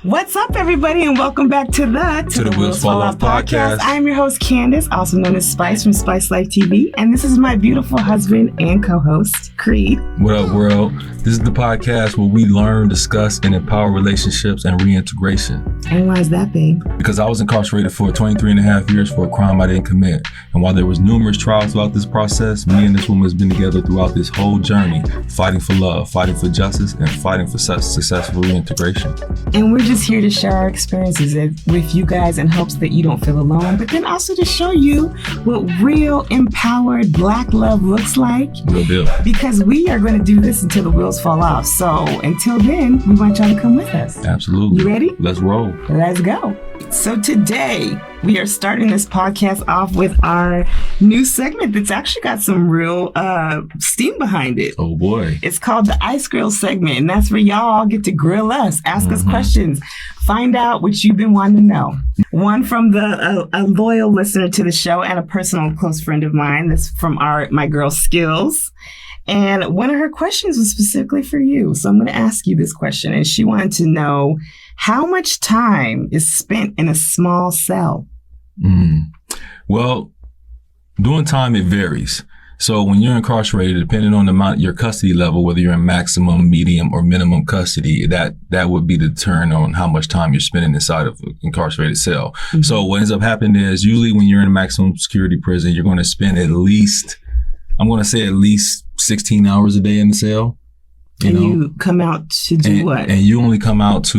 What's up, everybody, and welcome back to the Wheels Fall Off podcast. I'm your host, Candace, also known as Spice from SpiceLifeTv, and this is my beautiful husband and co-host, Creed. What up, world? This is the podcast where we learn, discuss, and empower relationships and reintegration. And why is that, babe? Because I was incarcerated for 23 and a half years for a crime I didn't commit. And while there was numerous trials throughout this process, me and this woman has been together throughout this whole journey, fighting for love, fighting for justice, and fighting for successful reintegration. And we're just here to share our experiences with you guys in hopes that you don't feel alone, but then also to show you what real empowered Black love looks like. Real deal. Because we are going to do this until the wheels fall off. So until then, we want y'all to come with us. Absolutely. You ready? Let's roll. Let's go. So today, we are starting this podcast off with our new segment that's actually got some real steam behind it. Oh, boy. It's called the Ice Grill segment, and that's where y'all get to grill us, ask us questions, find out what you've been wanting to know. One from a loyal listener to the show and a personal close friend of mine. That's from my girl Skills. And one of her questions was specifically for you. So I'm going to ask you this question. And she wanted to know, how much time is spent in a small cell? Well, during time, it varies. So when you're incarcerated, depending on the amount, your custody level, whether you're in maximum, medium, or minimum custody, that would be the turn on how much time you're spending inside of an incarcerated cell. Mm-hmm. So what ends up happening is usually when you're in a maximum security prison, you're going to spend at least 16 hours a day in the cell. You come out to do what? And you only come out to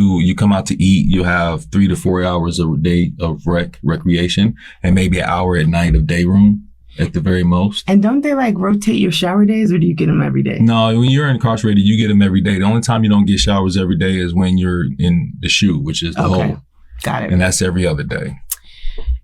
eat. You have 3 to 4 hours a day of recreation and maybe an hour at night of day room at the very most. And don't they rotate your shower days, or do you get them every day? No, when you're incarcerated, you get them every day. The only time you don't get showers every day is when you're in the SHU, which is the hole. Got it. And that's every other day.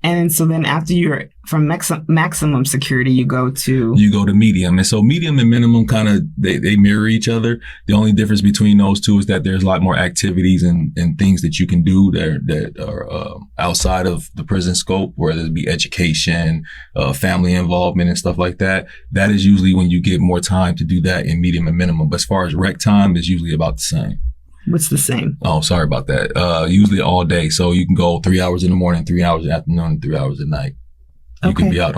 And so then after you're from maximum security, you go to medium. And so medium and minimum kind of, they mirror each other. The only difference between those two is that there's a lot more activities and things that you can do that are outside of the prison scope, whether it be education, family involvement and stuff like that. That is usually when you get more time to do that in medium and minimum. But as far as rec time, is usually about the same. What's the same? Oh, sorry about that. Usually all day. So you can go 3 hours in the morning, 3 hours in the afternoon, and 3 hours at night. You can be out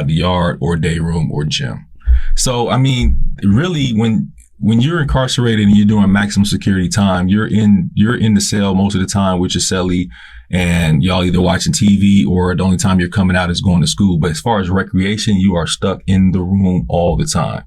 the yard or day room or gym. So, I mean, really when you're incarcerated and you're doing maximum security time, you're in the cell most of the time with your cellie, and y'all either watching TV or the only time you're coming out is going to school. But as far as recreation, you are stuck in the room all the time.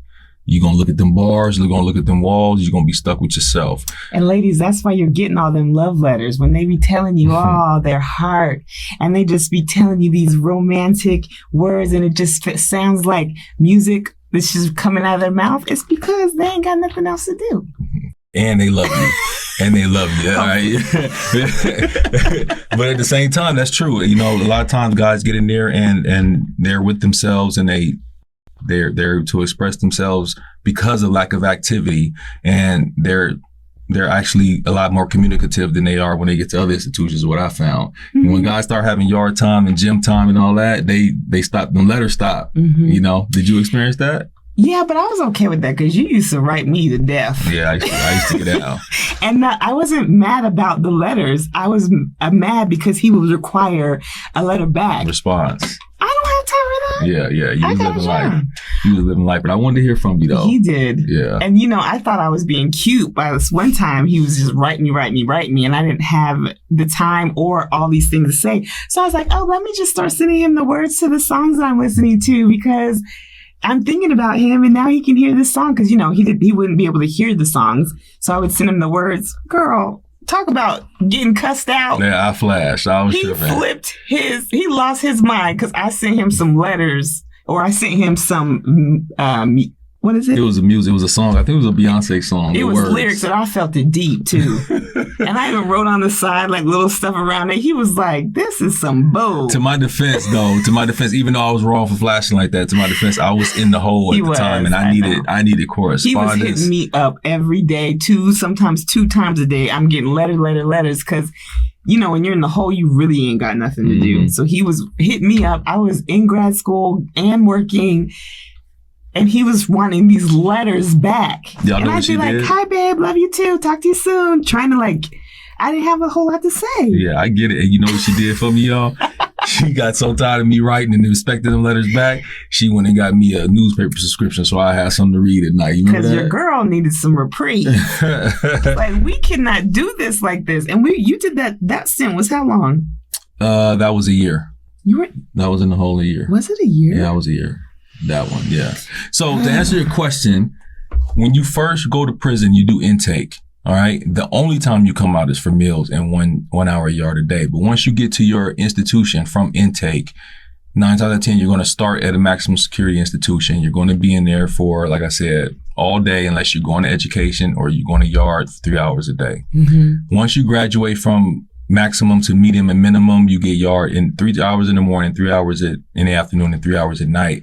You're going to look at them bars, you're going to look at them walls, you're going to be stuck with yourself. And ladies, that's why you're getting all them love letters when they be telling you all their heart, and they just be telling you these romantic words, and it just sounds like music that's just coming out of their mouth. It's because they ain't got nothing else to do. And they love you. And they love you. All right? But at the same time, that's true. You know, a lot of times guys get in there and they're with themselves, and they're to express themselves because of lack of activity, and they're actually a lot more communicative than they are when they get to other institutions, is what I found. Mm-hmm. When guys start having yard time and gym time and all that, they stop, them letters stop. Mm-hmm. You know, did you experience that? Yeah, but I was okay with that because you used to write me to death. Yeah, I used to get out. And I wasn't mad about the letters. I was mad because he would require a letter back. Response. I don't have time for that. Yeah. You was living life. You was living life. But I wanted to hear from you, though. He did. Yeah. And, I thought I was being cute. By this one time, he was just writing me. And I didn't have the time or all these things to say. So I was like, let me just start sending him the words to the songs that I'm listening to, because I'm thinking about him, and now he can hear this song. Because, he wouldn't be able to hear the songs. So I would send him the words. Girl, talk about getting cussed out. Yeah, I flashed. I was tripping. He lost his mind because I sent him some letters, or I sent him some, what is it? It was a song. I think it was a Beyonce song. It was lyrics that I felt it deep too. And I even wrote on the side little stuff around it. He was like, this is some bull. To my defense, even though I was wrong for flashing like that, to my defense, I was in the hole at the time, and I needed correspondence. He was hitting me up every day, sometimes 2 times a day. I'm getting letters because, when you're in the hole, you really ain't got nothing to do. So he was hitting me up. I was in grad school and working. And he was wanting these letters back. Y'all and know I'd be like, hi, babe, love you too. Talk to you soon. Trying to I didn't have a whole lot to say. Yeah, I get it. And you know what she did for me, y'all? She got so tired of me writing and expecting them letters back, she went and got me a newspaper subscription so I had something to read at night. You remember that? Because your girl needed some reprieve. Like, we cannot do this like this. And you did that stint was how long? That was a year. That was in the whole year. Was it a year? Yeah, that was a year. That one, yeah. So to answer your question, when you first go to prison, you do intake. All right. The only time you come out is for meals and 1 hour yard a day. But once you get to your institution from intake, 9 times out of 10, you're going to start at a maximum security institution. You're going to be in there for, like I said, all day, unless you're going to education or you're going to yard for 3 hours a day. Mm-hmm. Once you graduate from maximum to medium and minimum, you get yard in 3 hours in the morning, 3 hours in the afternoon, and 3 hours at night,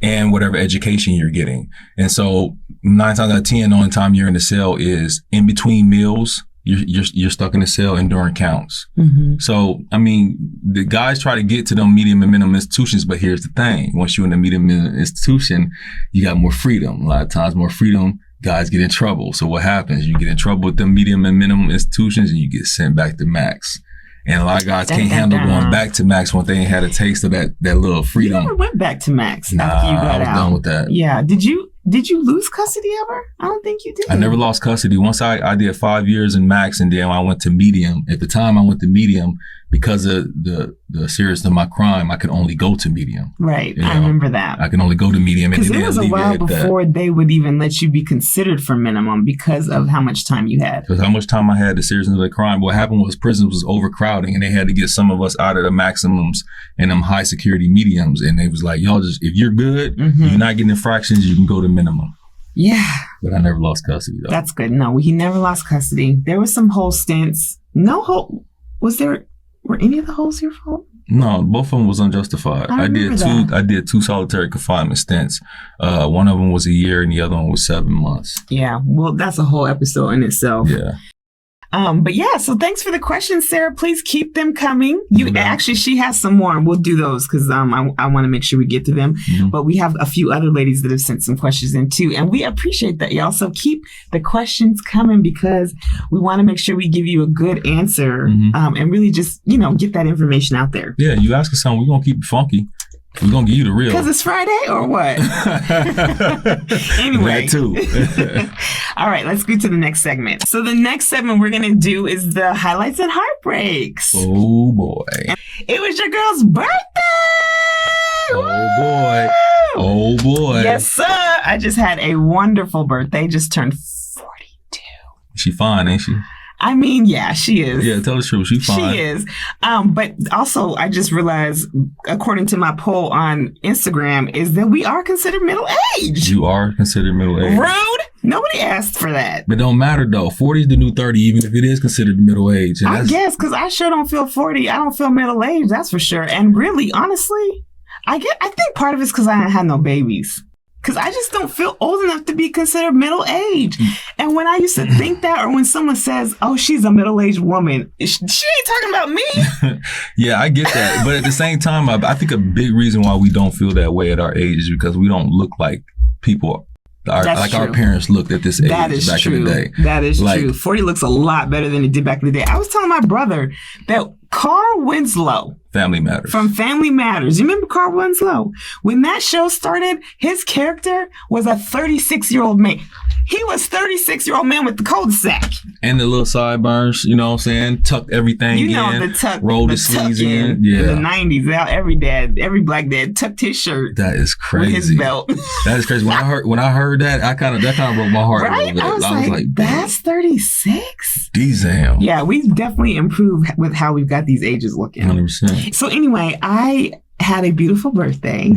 and whatever education you're getting. And so 9 times out of 10, the only time you're in the cell is in between meals. You're stuck in the cell and during counts. Mm-hmm. So, I mean, the guys try to get to them medium and minimum institutions, but here's the thing. Once you're in the medium and minimum institution, you got more freedom. A lot of times more freedom, guys get in trouble. So what happens? You get in trouble with the medium and minimum institutions and you get sent back to max. And a lot of guys can't handle going back to max when they ain't had a taste of that little freedom. You never went back to max after you got out. I was done with that. Yeah. Did you lose custody ever? I don't think you did. I never lost custody. Once I did 5 years in max, and then I went to medium. At the time I went to medium because of the seriousness of my crime. I could only go to medium. Right. I remember that. I can only go to medium. Because it was a while before they would even let you be considered for minimum because of how much time you had. Because how much time I had, the seriousness of the crime. What happened was prisons was overcrowding and they had to get some of us out of the maximums and them high security mediums. And they was like, y'all just, if you're good, you're not getting infractions, you can go to minimum. Yeah. But I never lost custody though. That's good. No, he never lost custody. There was some whole stints. No whole, were any of the holes your fault? No, both of them was unjustified. I did two solitary confinement stints. One of them was a year and the other one was 7 months. Yeah. Well, that's a whole episode in itself. Yeah. But yeah, so thanks for the questions, Sarah. Please keep them coming. She has some more, and we'll do those because I want to make sure we get to them. Mm-hmm. But we have a few other ladies that have sent some questions in too, and we appreciate that, y'all. So keep the questions coming because we want to make sure we give you a good answer, and really just get that information out there. Yeah, you ask us something, we're gonna keep it funky. We're going to give you the real. Because it's Friday or what? Anyway. That too. All right, let's go to the next segment. So the next segment we're going to do is the highlights and heartbreaks. Oh, boy. It was your girl's birthday. Oh, boy. Oh, boy. Yes, sir. I just had a wonderful birthday. Just turned 42. She fine, ain't she? I mean, yeah, she is. Yeah, tell the truth. She's fine. She is. But also, I just realized, according to my poll on Instagram, is that we are considered middle-aged. You are considered middle-aged. Rude. Nobody asked for that. But it don't matter, though. 40 is the new 30, even if it is considered middle-aged. I guess, because I sure don't feel 40. I don't feel middle-aged, that's for sure. And really, honestly, I think part of it's because I ain't had no babies. Because I just don't feel old enough to be considered middle-aged. And when I used to think that, or when someone says, oh, she's a middle-aged woman, she ain't talking about me. Yeah, I get that. But at the same time, I think a big reason why we don't feel that way at our age is because we don't look like people, our parents looked at this age back in the day. That is true. 40 looks a lot better than it did back in the day. I was telling my brother that Carl Winslow. Family Matters. From Family Matters. You remember Carl Winslow? When that show started, his character was a 36-year-old man. He was 36-year-old man with the cul-de-sac. And the little sideburns, you know what I'm saying? Tucked everything in. The tuck. Rolled the sleeves in. Yeah. In the 90s, every black dad tucked his shirt. That is crazy. With his belt. That is crazy. When I heard that, that kind of broke my heart a little bit. I was like, that's 36? Damn. Yeah, we've definitely improved with how we've got these ages looking. 100%. So anyway, I had a beautiful birthday,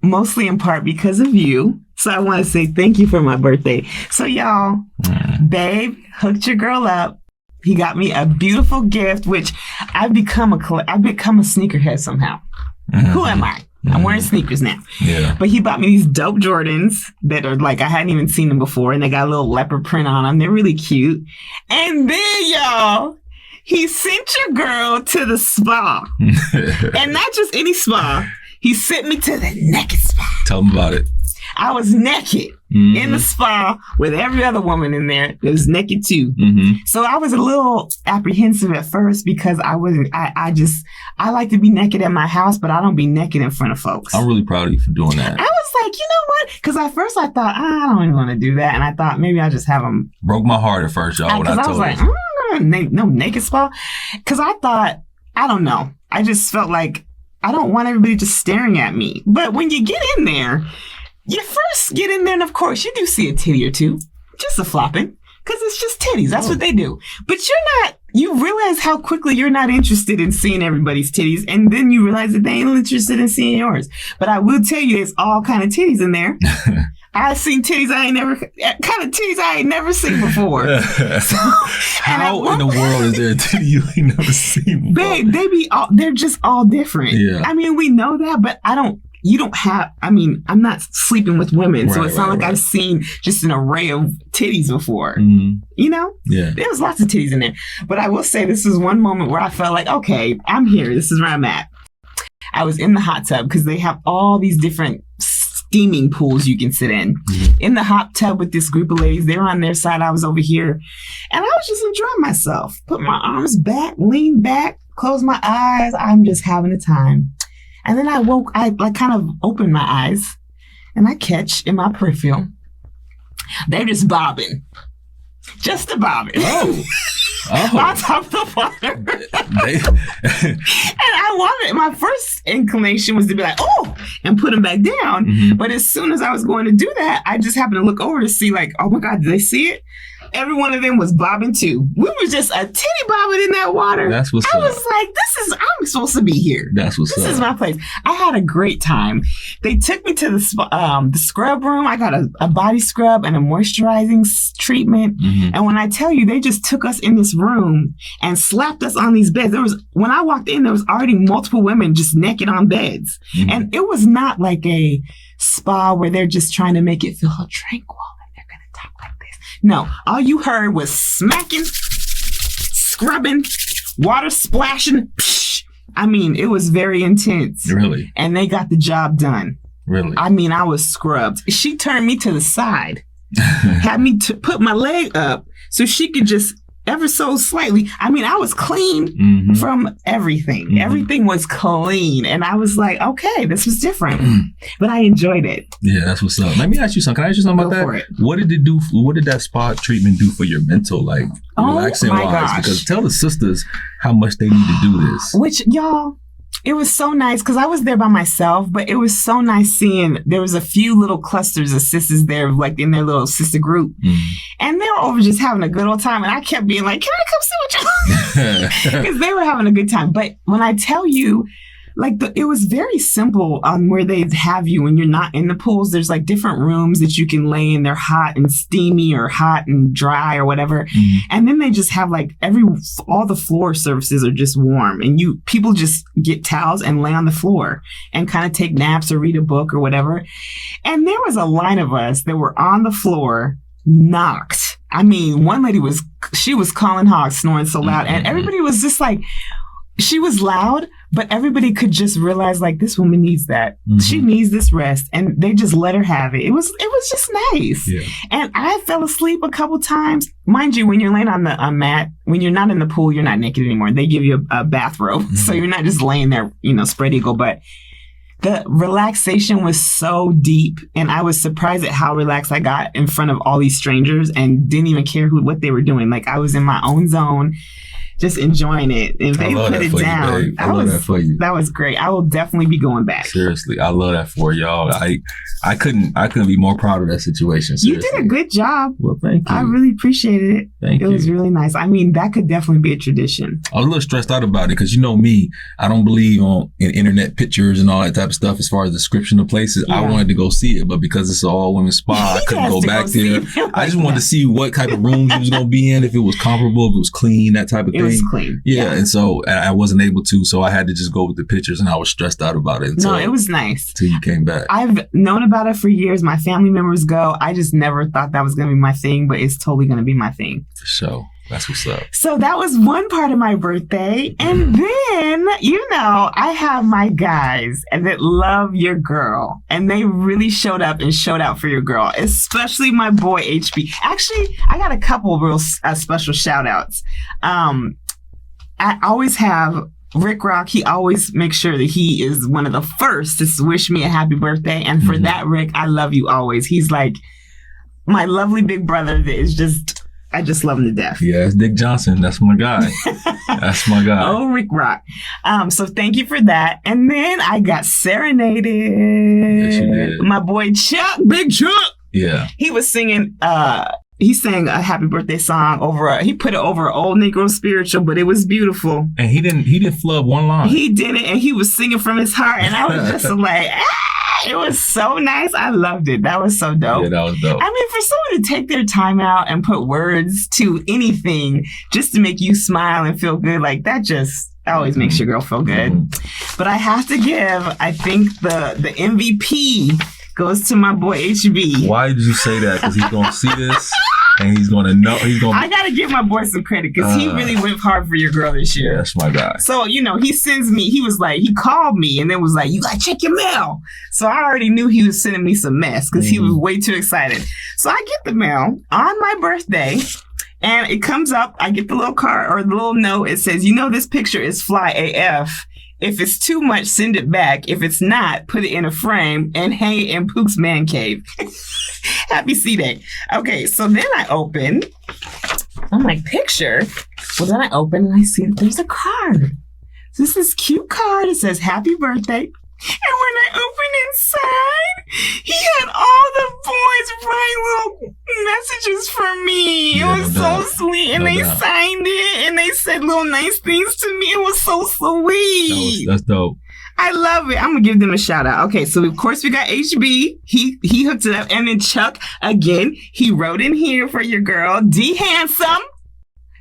mostly in part because of you. So I want to say thank you for my birthday. So y'all, babe hooked your girl up. He got me a beautiful gift, which I've become a sneakerhead somehow. Who am I? I'm wearing sneakers now. Yeah. But he bought me these dope Jordans that are like, I hadn't even seen them before. And they got a little leopard print on them. They're really cute. And then y'all, he sent your girl to the spa. And not just any spa. He sent me to the naked spa. Tell him about it. I was naked. in the spa with every other woman in there that was naked too. So I was a little apprehensive at first because I like to be naked at my house, but I don't be naked in front of folks. I'm really proud of you for doing that. I was like, you know what? Because at first I thought, I don't even want to do that. And I thought maybe I'll just have them. Broke my heart at first, y'all, when I told you. No naked spa. Because I thought, I don't know. I just felt like I don't want everybody just staring at me. But when you get in there, you first get in there, and of course, you do see a titty or two, just a flopping, because it's just titties. That's what they do. But you realize how quickly you're not interested in seeing everybody's titties, and then you realize that they ain't interested in seeing yours. But I will tell you, there's all kind of titties in there. I've seen titties I ain't never seen before. How in the world is there a titty you ain't never seen before? They're just all different. Yeah. I mean, we know that, but I'm not sleeping with women, so it's not like I've seen just an array of titties before. You know? Yeah. There was lots of titties in there. But I will say this is one moment where I felt like, okay, I'm here. This is where I'm at. I was in the hot tub because they have all these different steaming pools you can sit in the hot tub with this group of ladies. They were on their side. I was over here. And I was just enjoying myself. Put my arms back, lean back, close my eyes. I'm just having a time. And then I kind of opened my eyes and I catch in my peripheral, they're just bobbing. Just a bobbing. Oh. On top of the water. And I wanted, my first inclination was to be like, oh, and put them back down. But as soon as I was going to do that, I just happened to look over to see like, oh my God, did they see it? Every one of them was bobbing too. We were just a titty bobbing in that water. That's what's up. I was like, I'm supposed to be here. That's what's up. This is my place. I had a great time. They took me to the scrub room. I got a body scrub and a moisturizing treatment. And when I tell you, they just took us in this room and slapped us on these beds. When I walked in, there was already multiple women just naked on beds. And it was not like a spa where they're just trying to make it feel tranquil. No, all you heard was smacking, scrubbing, water splashing. Psh. I mean, it was very intense. Really? And they got the job done. Really? I mean, I was scrubbed. She turned me to the side, had me put my leg up so she could just ever so slightly. I mean, I was clean from everything. Everything was clean. And I was like, okay, this was different. But I enjoyed it. Yeah, that's what's up. Let me ask you something. Can I ask you something about that? What did it do? What did that spa treatment do for your mental, relaxing wise? Gosh. Because tell the sisters how much they need to do this. Which, y'all, it was so nice because I was there by myself, but it was so nice seeing there was a few little clusters of sisters there, like in their little sister group. And they were over just having a good old time. And I kept being like, can I come sit with you? Because they were having a good time. But when I tell you, it was very simple on where they have you when you're not in the pools. There's like different rooms that you can lay in. They're hot and steamy or hot and dry or whatever. And then they just have all the floor surfaces are just warm, and people just get towels and lay on the floor and kind of take naps or read a book or whatever. And there was a line of us that were on the floor, knocked. I mean, one lady was calling hogs, snoring so loud, and everybody was just like, she was loud, but everybody could just realize this woman needs that. She needs this rest, and they just let her have it. It was just nice. Yeah. And I fell asleep a couple times. Mind you, when you're laying on the mat, when you're not in the pool, you're not naked anymore. They give you a bathrobe, so you're not just laying there, spread eagle. But the relaxation was so deep, and I was surprised at how relaxed I got in front of all these strangers and didn't even care what they were doing. I was in my own zone, just enjoying it. And they put it down. I love that for you. That was great. I will definitely be going back. Seriously, I love that for y'all. I couldn't be more proud of that situation. Seriously. You did a good job. Well, thank you. I really appreciated it. Thank you. It was really nice. I mean, that could definitely be a tradition. I was a little stressed out about it because you know me, I don't believe in internet pictures and all that type of stuff as far as description of places. Yeah. I wanted to go see it, but because it's an all-women's spa, I couldn't go back there. I just wanted to see what type of rooms it was going to be in, if it was comparable, if it was clean, that type of thing. It was clean. Yeah, and so I wasn't able to, so I had to just go with the pictures, and I was stressed out about it. No, it was nice. Until you came back. I've known about it for years. My family members go. I just never thought that was going to be my thing, but it's totally going to be my thing. For sure. That's what's up. So that was one part of my birthday. And then, I have my guys that love your girl. And they really showed up and showed out for your girl, especially my boy HB. Actually, I got a couple of real special shout outs. I always have Rick Rock. He always makes sure that he is one of the first to wish me a happy birthday. And for that, Rick, I love you always. He's like my lovely big brother that is I just love him to death. Yeah, it's Dick Johnson. That's my guy. That's my guy. Oh, Rick Rock. So thank you for that. And then I got serenaded. Yes, you did. My boy Chuck, Big Chuck. Yeah. He was singing, he sang a happy birthday song he put it over an old Negro spiritual, but it was beautiful. And he didn't flub one line. He didn't, and he was singing from his heart. And I was just like, it was so nice. I loved it. That was so dope. Yeah, that was dope. I mean, for someone to take their time out and put words to anything just to make you smile and feel good, like that just always makes your girl feel good. But I have to give, I think the MVP goes to my boy HB. Why did you say that? Because he's going to see this and he's going to know. I got to give my boy some credit because he really went hard for your girl this year. Yeah, that's my guy. So, he sends me, he called me and then was like, you got to check your mail. So I already knew he was sending me some mess because he was way too excited. So I get the mail on my birthday and it comes up. I get the little card or the little note. It says, this picture is fly AF. If it's too much, send it back. If it's not, put it in a frame and hang it in Pook's man cave. Happy C-Day. Okay, so then I open. I'm like, picture? Well, then I open and I see that there's a card. So this is cute card. It says, happy birthday. And when I opened inside, he had all the boys write little messages for me. It was so sweet. And they signed it and they said little nice things to me. It was so sweet. That's dope. I love it. I'm going to give them a shout out. Okay, so of course we got HB. He hooked it up. And then Chuck, again, he wrote in here for your girl, D Handsome.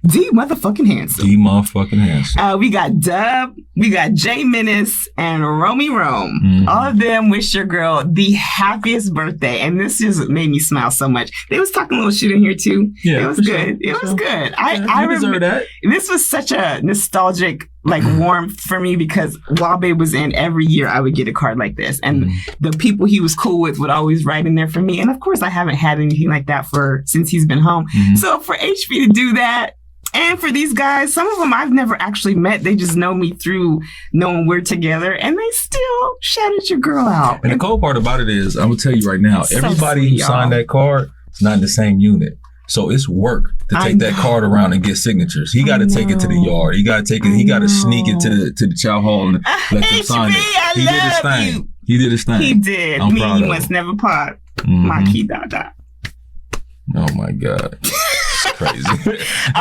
D motherfucking handsome. D motherfucking handsome. We got Dub, we got J Menace, and Romy Rome. All of them wish your girl the happiest birthday. And this just made me smile so much. They was talking a little shit in here too. Yeah, it was good. It was good. I deserve that. This was such a nostalgic warmth for me because while Babe was in, every year I would get a card like this. And the people he was cool with would always write in there for me. And of course I haven't had anything like that since he's been home. So for HB to do that, and for these guys, some of them I've never actually met. They just know me through knowing we're together. And they still shouted your girl out. And the cool part about it is, I'm going to tell you right now, everybody who signed that card is not in the same unit. So it's work to take that card around and get signatures. He got to take it to the yard. He got to take it. He got to sneak it to the chow hall and let them sign it. He did his thing. He did his thing. He did. I'm proud you of must him. never part. My key dada. Oh my God. Crazy.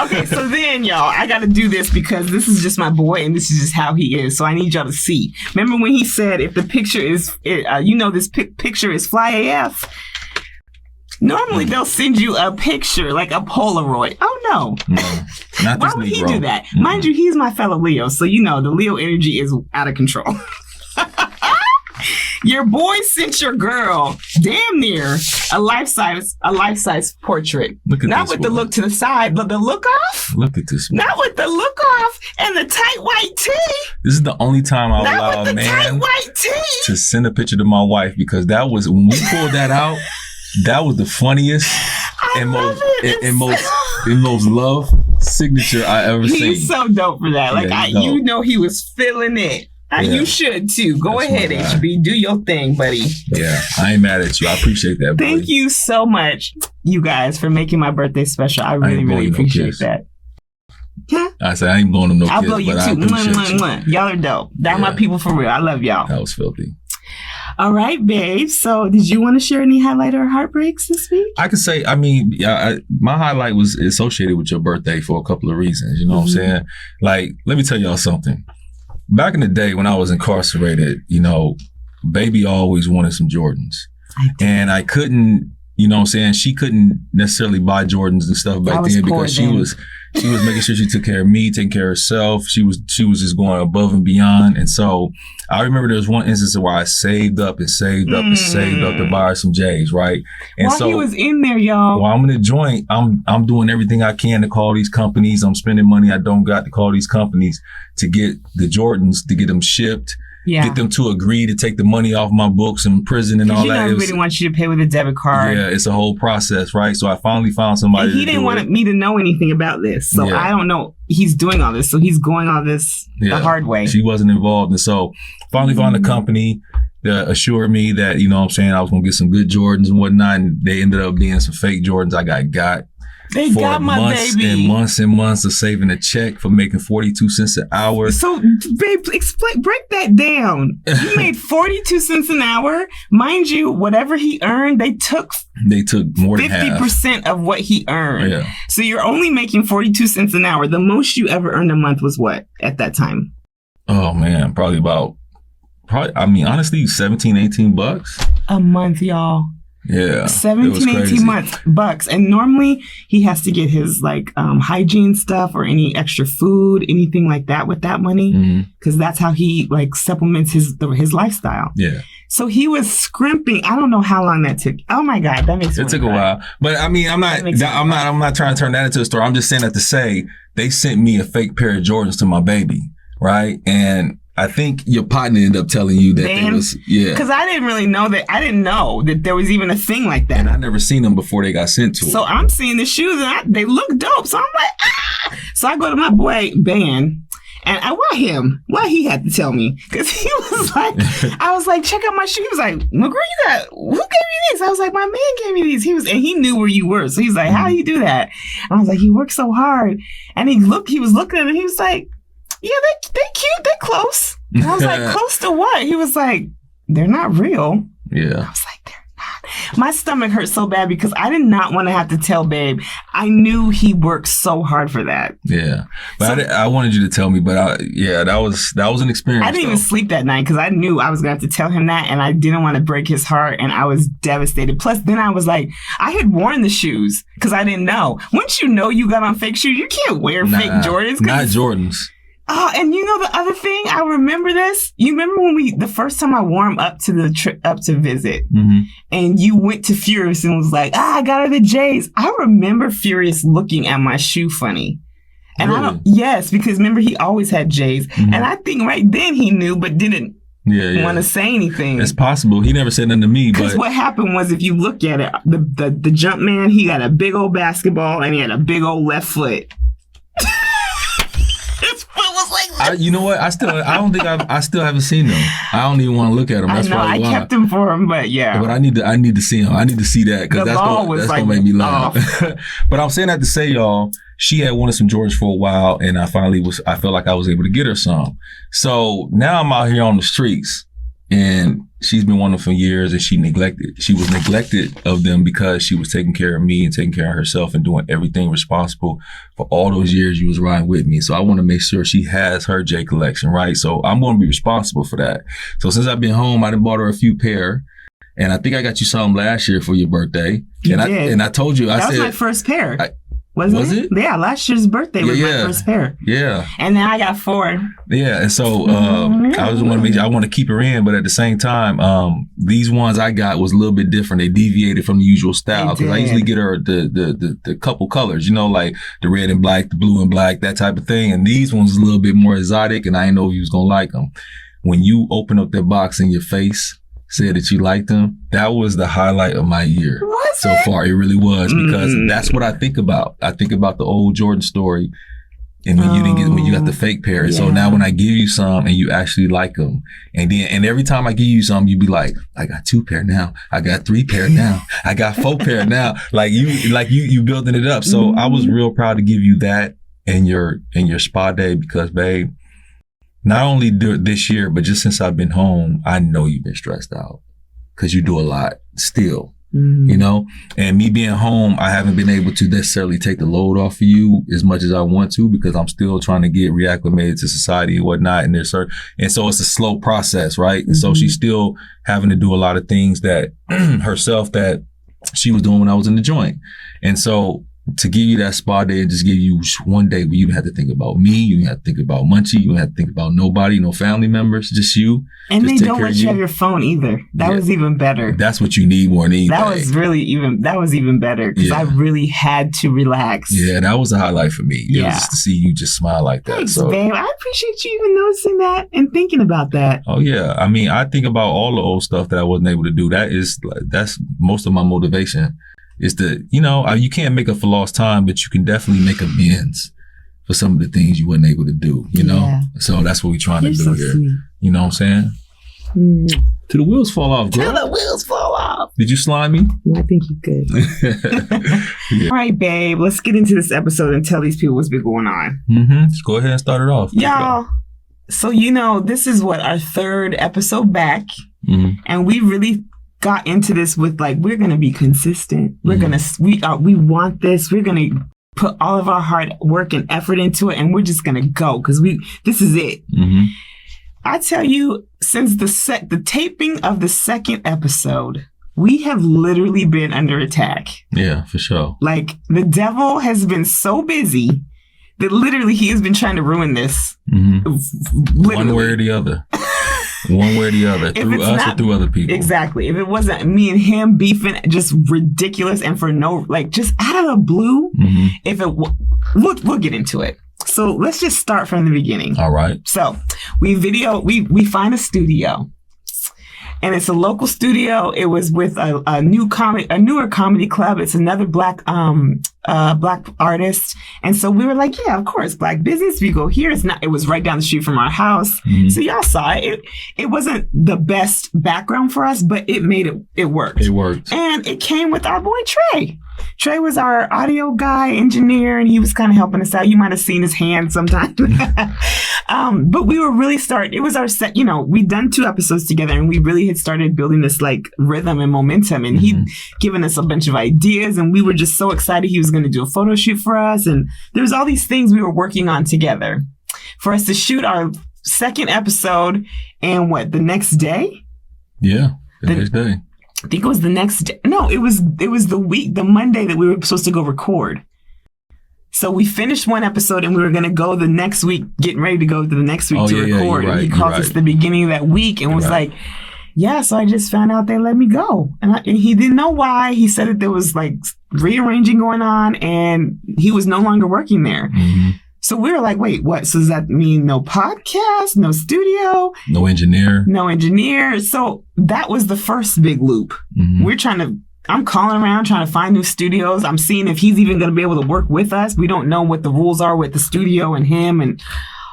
Okay, so then y'all, I gotta do this because this is just my boy and this is just how he is. So I need y'all to see. Remember when he said if the picture is, this picture is fly AF? Normally they'll send you a picture like a Polaroid. Oh no. Not Why this would he Negro. do that? Mind you, he's my fellow Leo, so the Leo energy is out of control. Your boy sent your girl damn near a life-size portrait. Look at Not this with the woman. look to the side, but the look off. Look at this one. Not with the look off and the tight white tee. This is the only time I'll Not allow with a the tight man white tee. to send a picture to my wife because that was, when we pulled that out, that was the funniest and most love signature I ever seen. He's so dope for that. Like, Yeah, he was feeling it. Yeah. You should too. Go That's ahead, my guy. HB. Do your thing, buddy. Yeah, I ain't mad at you. I appreciate that, buddy. Thank you so much, you guys, for making my birthday special. I ain't really, blowing really you no appreciate kiss. that. I said I ain't blowing them no I'll kiss, blow you but I too. appreciate you. Mwah. Y'all are dope. They're my Yeah. people for real. I love y'all. That was filthy. All right, babe. So, did you want to share any highlight or heartbreaks this week? I could say, my highlight was associated with your birthday for a couple of reasons. You know what I'm saying? Like, let me tell y'all something. Back in the day when I was incarcerated, baby always wanted some Jordans. And I couldn't, she couldn't necessarily buy Jordans and stuff back then because She was making sure she took care of me, taking care of herself. She was just going above and beyond. And so I remember there was one instance where I saved up and saved up and saved up to buy her some J's, right? And while he was in there, y'all. While I'm in the joint, I'm doing everything I can to call these companies. I'm spending money I don't got to call these companies to get the Jordans, to get them shipped. Yeah. Get them to agree to take the money off my books in prison and all that. Everybody wants you to pay with a debit card. Yeah, it's a whole process, right? So I finally found somebody. And he didn't want me to know anything about this. So I don't know. He's doing all this. So he's going all this the hard way. She wasn't involved. And so finally found a company that assured me that, you know what I'm saying, I was going to get some good Jordans and whatnot. And they ended up being some fake Jordans I got. They got my baby. And months of saving a check for making 42 cents an hour. So, babe, break that down. You made 42 cents an hour. Mind you, whatever he earned, they took more than 50% of what he earned. Yeah. So you're only making 42 cents an hour. The most you ever earned a month was what at that time? Oh, man, honestly, 17, 18 bucks. A month, y'all. Yeah. 17, 18 bucks. And normally he has to get his hygiene stuff or any extra food, anything like that with that money. Because that's how he supplements his lifestyle. Yeah. So he was scrimping. I don't know how long that took. Oh my God, that makes it took a while. But I mean, I'm not trying to turn that into a story. I'm just saying that to say they sent me a fake pair of Jordans to my baby, right? And I think your partner ended up telling you that they was, because I didn't really know that. I didn't know that there was even a thing like that. And I never seen them before they got sent to her. So I'm seeing the shoes and they look dope. So I'm like, ah! So I go to my boy, Ben, and why he had to tell me? Because he was like, I was like, check out my shoe. He was like, McGrew, who gave you these? I was like, my man gave me these. And he knew where you were. So he's like, how do you do that? And I was like, he worked so hard. And he was looking at it and he was like, yeah, they cute. They're close. And I was like, close to what? He was like, they're not real. Yeah. I was like, they're not. My stomach hurt so bad because I did not want to have to tell Babe. I knew he worked so hard for that. Yeah. But I wanted you to tell me, but that was an experience. I didn't even sleep that night because I knew I was going to have to tell him that and I didn't want to break his heart and I was devastated. Plus, then I was like, I had worn the shoes because I didn't know. Once you know you got on fake shoes, you can't wear fake Jordans. Not Jordans. Oh, and you know the other thing? I remember this. You remember when the first time I wore them up to the trip up to visit, and you went to Furious and was like, I got her the J's. I remember Furious looking at my shoe funny. And really? Yes, because remember he always had J's. And I think right then he knew, but didn't want to say anything. It's possible. He never said nothing to me. Because what happened was if you look at it, the jump man, he got a big old basketball and he had a big old left foot. You know what? I still haven't seen them. I don't even want to look at them. That's I kept them for him, but yeah. But I need to see them. I need to see that because that's gonna make me laugh. But I'm saying that to say, y'all, she had wanted some Jordans for a while, and I felt like I was able to get her some. So now I'm out here on the streets, and she's been wanting them for years, and she was neglected of them because she was taking care of me and taking care of herself and doing everything responsible for all those years you was riding with me. So I want to make sure she has her J collection, right? So I'm going to be responsible for that. So since I've been home, I done bought her a few pair. And I think I got you some last year for your birthday. And I told you, that was my first pair. Was it? Yeah, last year's birthday was my first pair. Yeah. And then I got 4. Yeah, and so I just want to make sure, I want to keep her in, but at the same time, these ones I got was a little bit different. They deviated from the usual style because I usually get her the couple colors, like the red and black, the blue and black, that type of thing. And these ones a little bit more exotic, and I didn't know if you was gonna like them. When you open up that box in your face, said that you liked them, that was the highlight of my year so far. It really was because that's what I think about. I think about the old Jordan story, and when you got the fake pair. Yeah. So now when I give you some and you actually like them, and every time I give you some, you be like, I got 2 pair now, I got 3 pair now, I got 4 pair now. Like you building it up. So I was real proud to give you that in your spa day because, babe, not only this year, but just since I've been home, I know you've been stressed out because you do a lot still, and me being home, I haven't been able to necessarily take the load off of you as much as I want to because I'm still trying to get reacclimated to society and whatnot. And so it's a slow process, right? And so she's still having to do a lot of things that herself that she was doing when I was in the joint. And so to give you that spa day and just give you one day where you don't have to think about me, you don't have to think about Munchie, you don't have to think about nobody, no family members, just you. And just they don't let you have your phone either. That was even better. That's what you need more than anything. That was even better because I really had to relax. Yeah, that was a highlight for me. It was just to see you just smile like that. Thanks, babe. I appreciate you even noticing that and thinking about that. Oh yeah. I mean, I think about all the old stuff that I wasn't able to do. That's most of my motivation. Is to, you can't make up for lost time, but you can definitely make amends for some of the things you weren't able to do, Yeah. So that's what we're trying to do here. Sweet. You know what I'm saying? Till the wheels fall off, girl. Till the wheels fall off. Did you slime me? I think you could. Yeah. All right, babe. Let's get into this episode and tell these people what's been going on. Just go ahead and start it off. Y'all, so this is our third episode back. And we really got into this with we're gonna be consistent. We're gonna we want this. We're gonna put all of our hard work and effort into it, and we're just gonna go because this is it. I tell you, since the taping of the second episode, we have literally been under attack. Yeah, for sure. The devil has been so busy that literally he has been trying to ruin this. One way or the other. One way or the other, through us or through other people. Exactly. If it wasn't me and him beefing, just ridiculous and for just out of the blue, we'll get into it. So let's just start from the beginning. All right. So we find a studio. And it's a local studio. It was with a newer comedy club. It's another black artist. And so we were like, yeah, of course, black business. We go here. It was right down the street from our house. So y'all saw it. It wasn't the best background for us, but it made it worked. It worked. And it came with our boy Trey. Trey was our audio guy, engineer, and he was kind of helping us out. You might have seen his hand sometimes. But we were really it was our set, we'd done 2 episodes together and we really had started building this rhythm and momentum, and he'd given us a bunch of ideas and we were just so excited he was going to do a photo shoot for us. And there was all these things we were working on together for us to shoot our second episode. And the next day? Yeah, the next day. I think it was the next day. No, it was the Monday that we were supposed to go record. So we finished one episode and we were going to go the next week, getting ready to go to the next week to record. And he called us the beginning of that week and was like, yeah, so I just found out they let me go. And he didn't know why. He said that there was rearranging going on and he was no longer working there. So we were like, wait, what? So does that mean no podcast, no studio? No engineer? No engineer. So that was the first big loop. I'm calling around trying to find new studios. I'm seeing if he's even going to be able to work with us. We don't know what the rules are with the studio and him and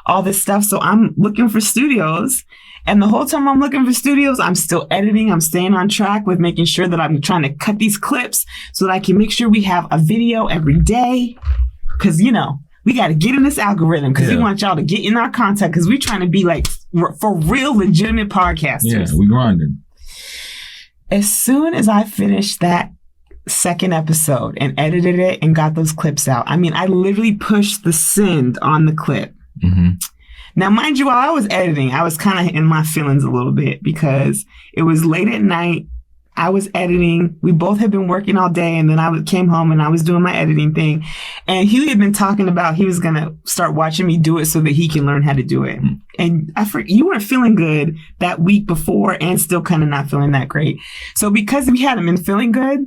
all this stuff. So I'm looking for studios. And the whole time I'm looking for studios, I'm still editing. I'm staying on track with making sure that I'm trying to cut these clips so that I can make sure we have a video every day. Because, we got to get in this algorithm because we want y'all to get in our content because we're trying to be for real legitimate podcasters. Yeah, we grinding. As soon as I finished that second episode and edited it and got those clips out, I literally pushed the send on the clip. Now, mind you, while I was editing, I was kind of in my feelings a little bit because it was late at night. I was editing. We both had been working all day, and then I came home and I was doing my editing thing. And he had been talking about he was going to start watching me do it so that he can learn how to do it. And you weren't feeling good that week before and still kind of not feeling that great. So because we hadn't been feeling good,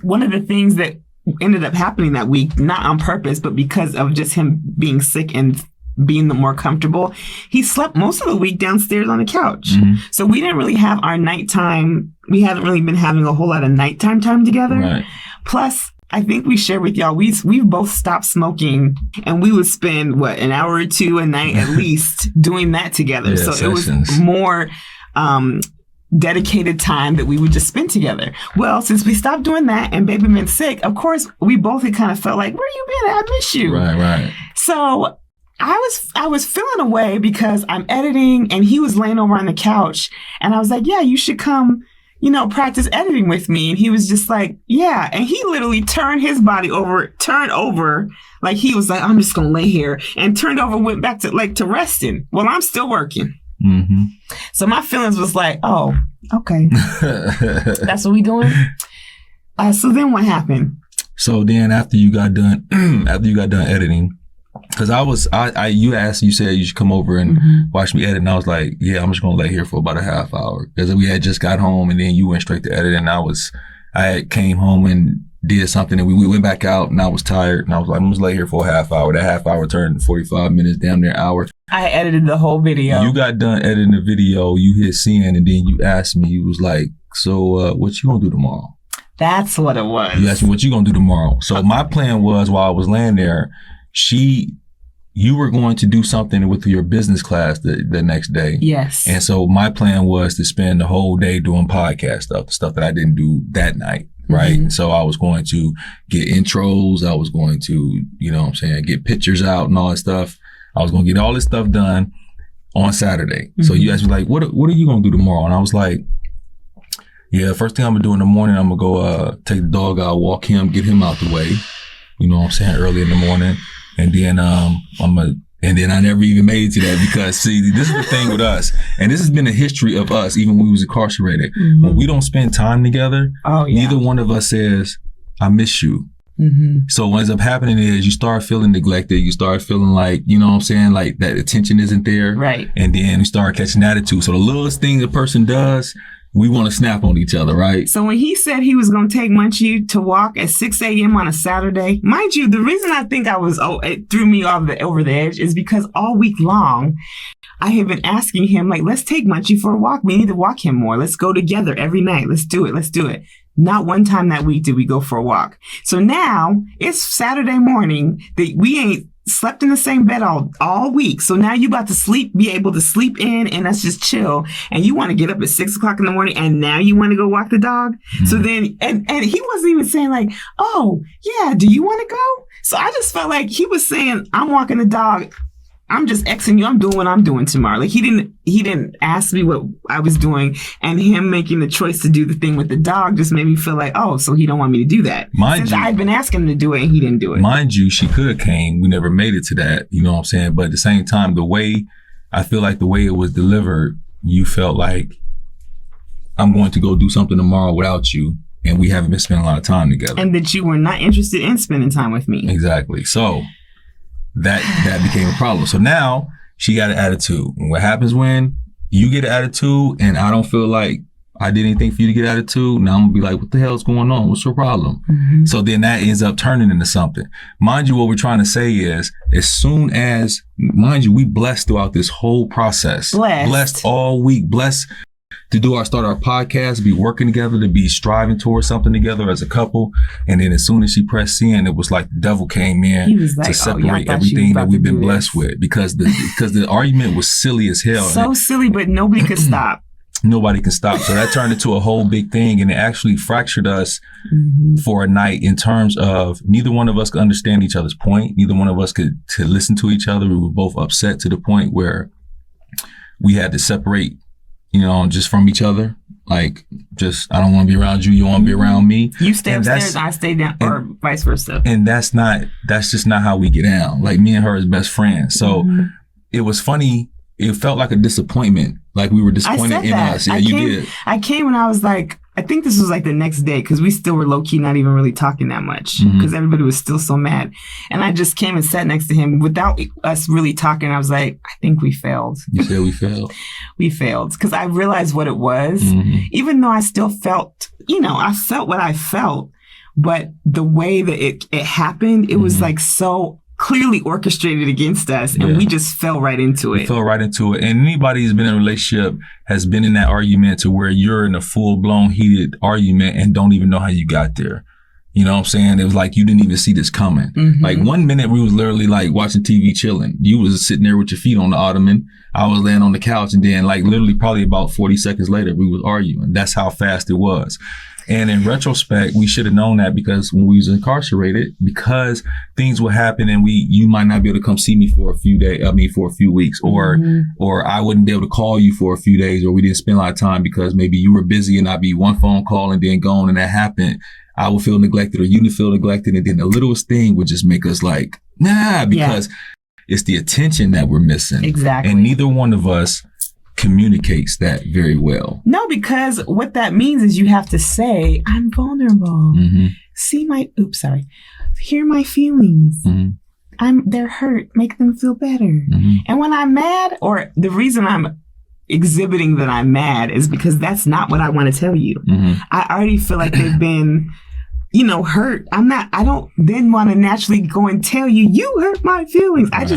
one of the things that ended up happening that week, not on purpose, but because of just him being sick and being the more comfortable, he slept most of the week downstairs on the couch. So we didn't really have our nighttime. We hadn't really been having a whole lot of nighttime time together. Right. Plus, I think we shared with y'all, we've both stopped smoking and we would spend an hour or 2 a night at least doing that together. So sessions. It was more dedicated time that we would just spend together. Well, since we stopped doing that and baby been sick, of course, we both had kind of felt like, where you been? I miss you. Right. So I was feeling away because I'm editing and he was laying over on the couch and I was like, yeah, you should come, practice editing with me. And he was just like, yeah. And he literally turned his body over, like he was like, I'm just going to lay here, and turned over, went back to resting. Well, I'm still working. So my feelings was like, oh, okay. That's what we doing? So then what happened? So then after you got done editing, because you said you should come over and watch me edit, and I was like, yeah, I'm just gonna lay here for about a half hour, because we had just got home, and then you went straight to edit, and I came home and did something, and we went back out, and I was tired, and I was like, I'm just lay here for a half hour. That half hour turned 45 minutes, damn near hour. I edited the whole video. You got done editing the video, you hit send, and then you asked me, you was like, so what you gonna do tomorrow? That's what it was. You asked me what you gonna do tomorrow. So my plan was, while I was laying there, you were going to do something with your business class the next day. Yes. And so my plan was to spend the whole day doing podcast stuff, the stuff that I didn't do that night. Right. Mm-hmm. So I was going to get intros. I was going to, get pictures out and all that stuff. I was going to get all this stuff done on Saturday. Mm-hmm. So you asked me, like, what are you going to do tomorrow? And I was like, yeah, first thing I'm going to do in the morning, I'm going to go take the dog out, walk him, get him out the way. Early in the morning. And then I never even made it to that, because see, this is the thing with us, and this has been a history of us even when we was incarcerated. Mm-hmm. When we don't spend time together, neither one of us says, I miss you. Mm-hmm. So what ends up happening is you start feeling neglected. You start feeling like, like that attention isn't there. Right. And then you start catching attitude. So the littlest thing a person does, we want to snap on each other, right? So when he said he was going to take Munchie to walk at 6 a.m. on a Saturday, mind you, the reason I think it threw me over the edge is because all week long, I have been asking him, like, let's take Munchie for a walk. We need to walk him more. Let's go together every night. Let's do it. Not one time that week did we go for a walk. So now it's Saturday morning that we ain't slept in the same bed all week. So now you about to be able to sleep in, and us just chill. And you want to get up at 6 o'clock in the morning, and now you want to go walk the dog. Mm-hmm. So then, and he wasn't even saying like, oh yeah, do you want to go? So I just felt like he was saying, I'm walking the dog. I'm just Xing you. I'm doing what I'm doing tomorrow. Like he didn't ask me what I was doing, and him making the choice to do the thing with the dog just made me feel like, oh, so he don't want me to do that. Since I'd been asking him to do it, and he didn't do it. Mind you, she could have came. We never made it to that. You know what I'm saying? But at the same time, the way it was delivered, you felt like, I'm going to go do something tomorrow without you, and we haven't been spending a lot of time together. And that you were not interested in spending time with me. Exactly. So that became a problem. So now she got an attitude. And what happens when you get an attitude and I don't feel like I did anything for you to get attitude? Now I'm gonna be like, what the hell is going on? What's your problem? Mm-hmm. So then that ends up turning into something. Mind you, what we're trying to say is, as soon as, mind you, we blessed throughout this whole process. Blessed all week. Blessed to start our podcast, to be working together, to be striving towards something together as a couple. And then as soon as she pressed send, it was like the devil came in to separate everything that we've been blessed with, because the argument was silly as hell. So silly, but nobody could stop. Nobody can stop. So that turned into a whole big thing, and it actually fractured us for a night, in terms of neither one of us could understand each other's point. Neither one of us could listen to each other. We were both upset to the point where we had to separate, just from each other. Like, just, I don't want to be around you. You want to be around me. You stay upstairs, I stay down, or vice versa. And that's just not how we get down. Like, me and her is best friends. So it was funny. It felt like a disappointment. Like we were disappointed in us. Yeah, you did. I came and I was like, I think this was like the next day, because we still were low key not even really talking that much, because everybody was still so mad. And I just came and sat next to him without us really talking. I was like, I think we failed. You said we failed? We failed, because I realized what it was. Even though I still felt, I felt what I felt, but the way that it happened, it was like so clearly orchestrated against us, and we just fell right into it. And anybody who's been in a relationship has been in that argument to where you're in a full-blown heated argument and don't even know how you got there. You know what I'm saying? It was like you didn't even see this coming. Like 1 minute we was literally like watching TV chilling. You was sitting there with your feet on the ottoman. I was laying on the couch, and then like literally probably about 40 seconds later we was arguing. That's how fast it was. And in retrospect, we should have known that, because when we was incarcerated, because things would happen and you might not be able to come see me for a few weeks, or I wouldn't be able to call you for a few days, or we didn't spend a lot of time because maybe you were busy and I'd be one phone call and then gone, and that happened. I would feel neglected, or you would feel neglected, and then the littlest thing would just make us like, nah, because it's the attention that we're missing. Exactly. And neither one of us communicates that very well. No, because what that means is you have to say, I'm vulnerable. hear my feelings. Mm-hmm. They're hurt. Make them feel better. Mm-hmm. And when I'm mad, or the reason I'm exhibiting that I'm mad is because that's not what I want to tell you. Mm-hmm. I already feel like they've been, hurt. I don't then want to naturally go and tell you, you hurt my feelings. Right.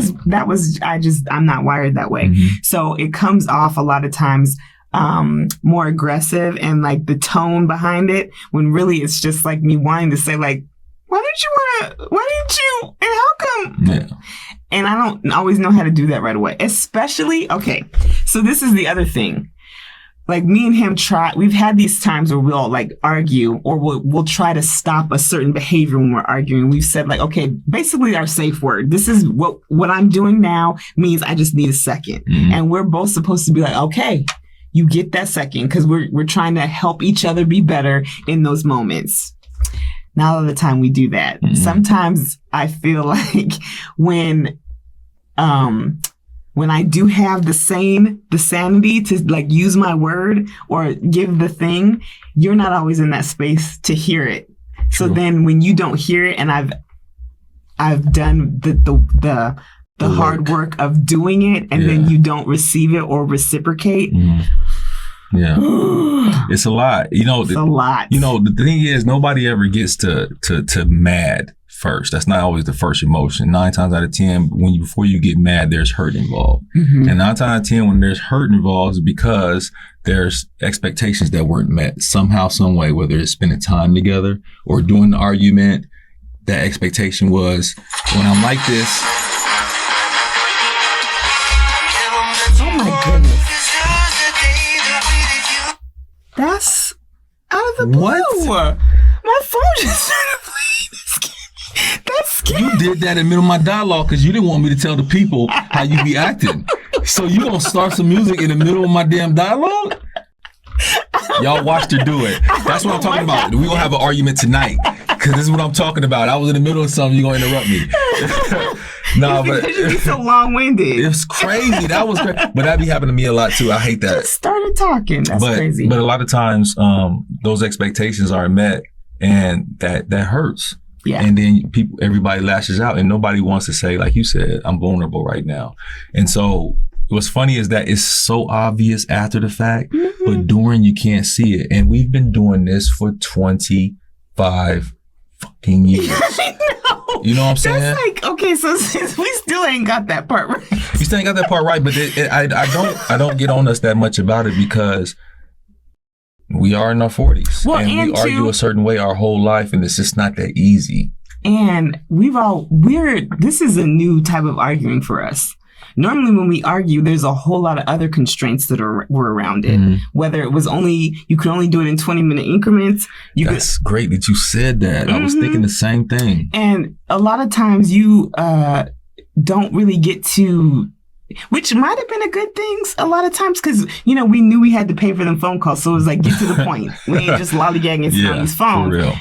I'm not wired that way. Mm-hmm. So it comes off a lot of times more aggressive, and like the tone behind it, when really it's just like me wanting to say like, why didn't you, and how come? Yeah. And I don't always know how to do that right away, especially, okay, so this is the other thing. Like me and him we've had these times where we'll like argue, or we'll try to stop a certain behavior when we're arguing. We've said like, okay, basically our safe word. This is what I'm doing now means I just need a second. Mm-hmm. And we're both supposed to be like, okay, you get that second, because we're trying to help each other be better in those moments. Not all the time we do that. Mm-hmm. Sometimes I feel like when I do have the sanity to like use my word or give the thing, you're not always in that space to hear it. True. So then when you don't hear it, and I've done the hard work of doing it, and then you don't receive it or reciprocate. Mm-hmm. Yeah. It's a lot. It's a lot. The thing is, nobody ever gets to mad first. That's not always the first emotion. 9 times out of 10, before you get mad, there's hurt involved. Mm-hmm. And 9 times out of 10, when there's hurt involved, is because there's expectations that weren't met somehow, some way, whether it's spending time together or doing the argument. That expectation was, when I'm like this. Oh my goodness. That's out of the blue. What? My phone just started playing. That's scary. You did that in the middle of my dialogue because you didn't want me to tell the people how you be acting. So you gonna start some music in the middle of my damn dialogue? Y'all watched her do it. That's what I'm talking about. We gonna have an argument tonight because this is what I'm talking about. I was in the middle of something. You gonna interrupt me? No, but because you be so long-winded. It's crazy. That was crazy. But that be happening to me a lot too. I hate that. Just started talking. That's crazy. But a lot of times, those expectations aren't met, and that hurts. Yeah. And then everybody lashes out, and nobody wants to say, like you said, I'm vulnerable right now. And so what's funny is that it's so obvious after the fact, mm-hmm. but during you can't see it. And we've been doing this for 25 fucking years. You know what I'm saying? That's like, okay, so we still ain't got that part right. You still ain't got that part right, but I don't get on us that much about it because we are in our 40s. Well, and we argue a certain way our whole life, and it's just not that easy. And this is a new type of arguing for us. Normally when we argue, there's a whole lot of other constraints that were around it. Mm-hmm. Whether it was you could only do it in 20-minute increments. That's great that you said that. Mm-hmm. I was thinking the same thing. And a lot of times you don't really get to, which might have been a good thing a lot of times because, we knew we had to pay for them phone calls. So it was like, get to the point. We ain't just lollygagging on these phones. For real.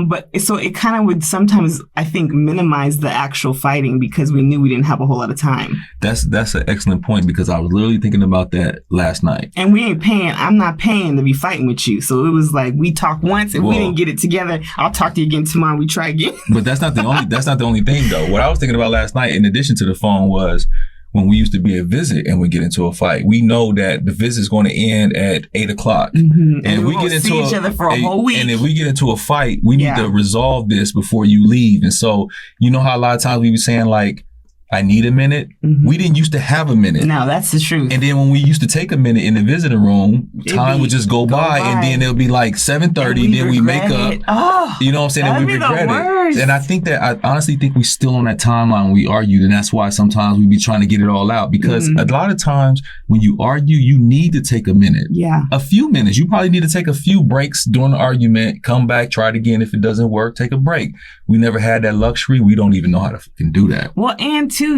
But so it kind of would sometimes, I think, minimize the actual fighting because we knew we didn't have a whole lot of time. That's an excellent point because I was literally thinking about that last night. And I'm not paying to be fighting with you. So it was like we talked once and we didn't get it together. I'll talk to you again tomorrow. We try again. But that's not the only thing though. What I was thinking about last night, in addition to the phone, was when we used to be a visit and we get into a fight, we know that the visit is going to end at 8:00. Mm-hmm. And we get into each other for a whole week. And if we get into a fight, we need to resolve this before you leave. And so, you know how a lot of times we were saying like, I need a minute. Mm-hmm. We didn't used to have a minute. No, that's the truth. And then when we used to take a minute in the visiting room, time would just go by, and then it'll be like 7:30. Then we make up. Oh, you know what I'm saying? And we regret it. And I honestly think we're still on that timeline when we argued, and that's why sometimes we be trying to get it all out because a lot of times when you argue, you need to take a minute. Yeah, a few minutes. You probably need to take a few breaks during the argument. Come back, try it again. If it doesn't work, take a break. We never had that luxury. We don't even know how to fucking do that. Well, and too,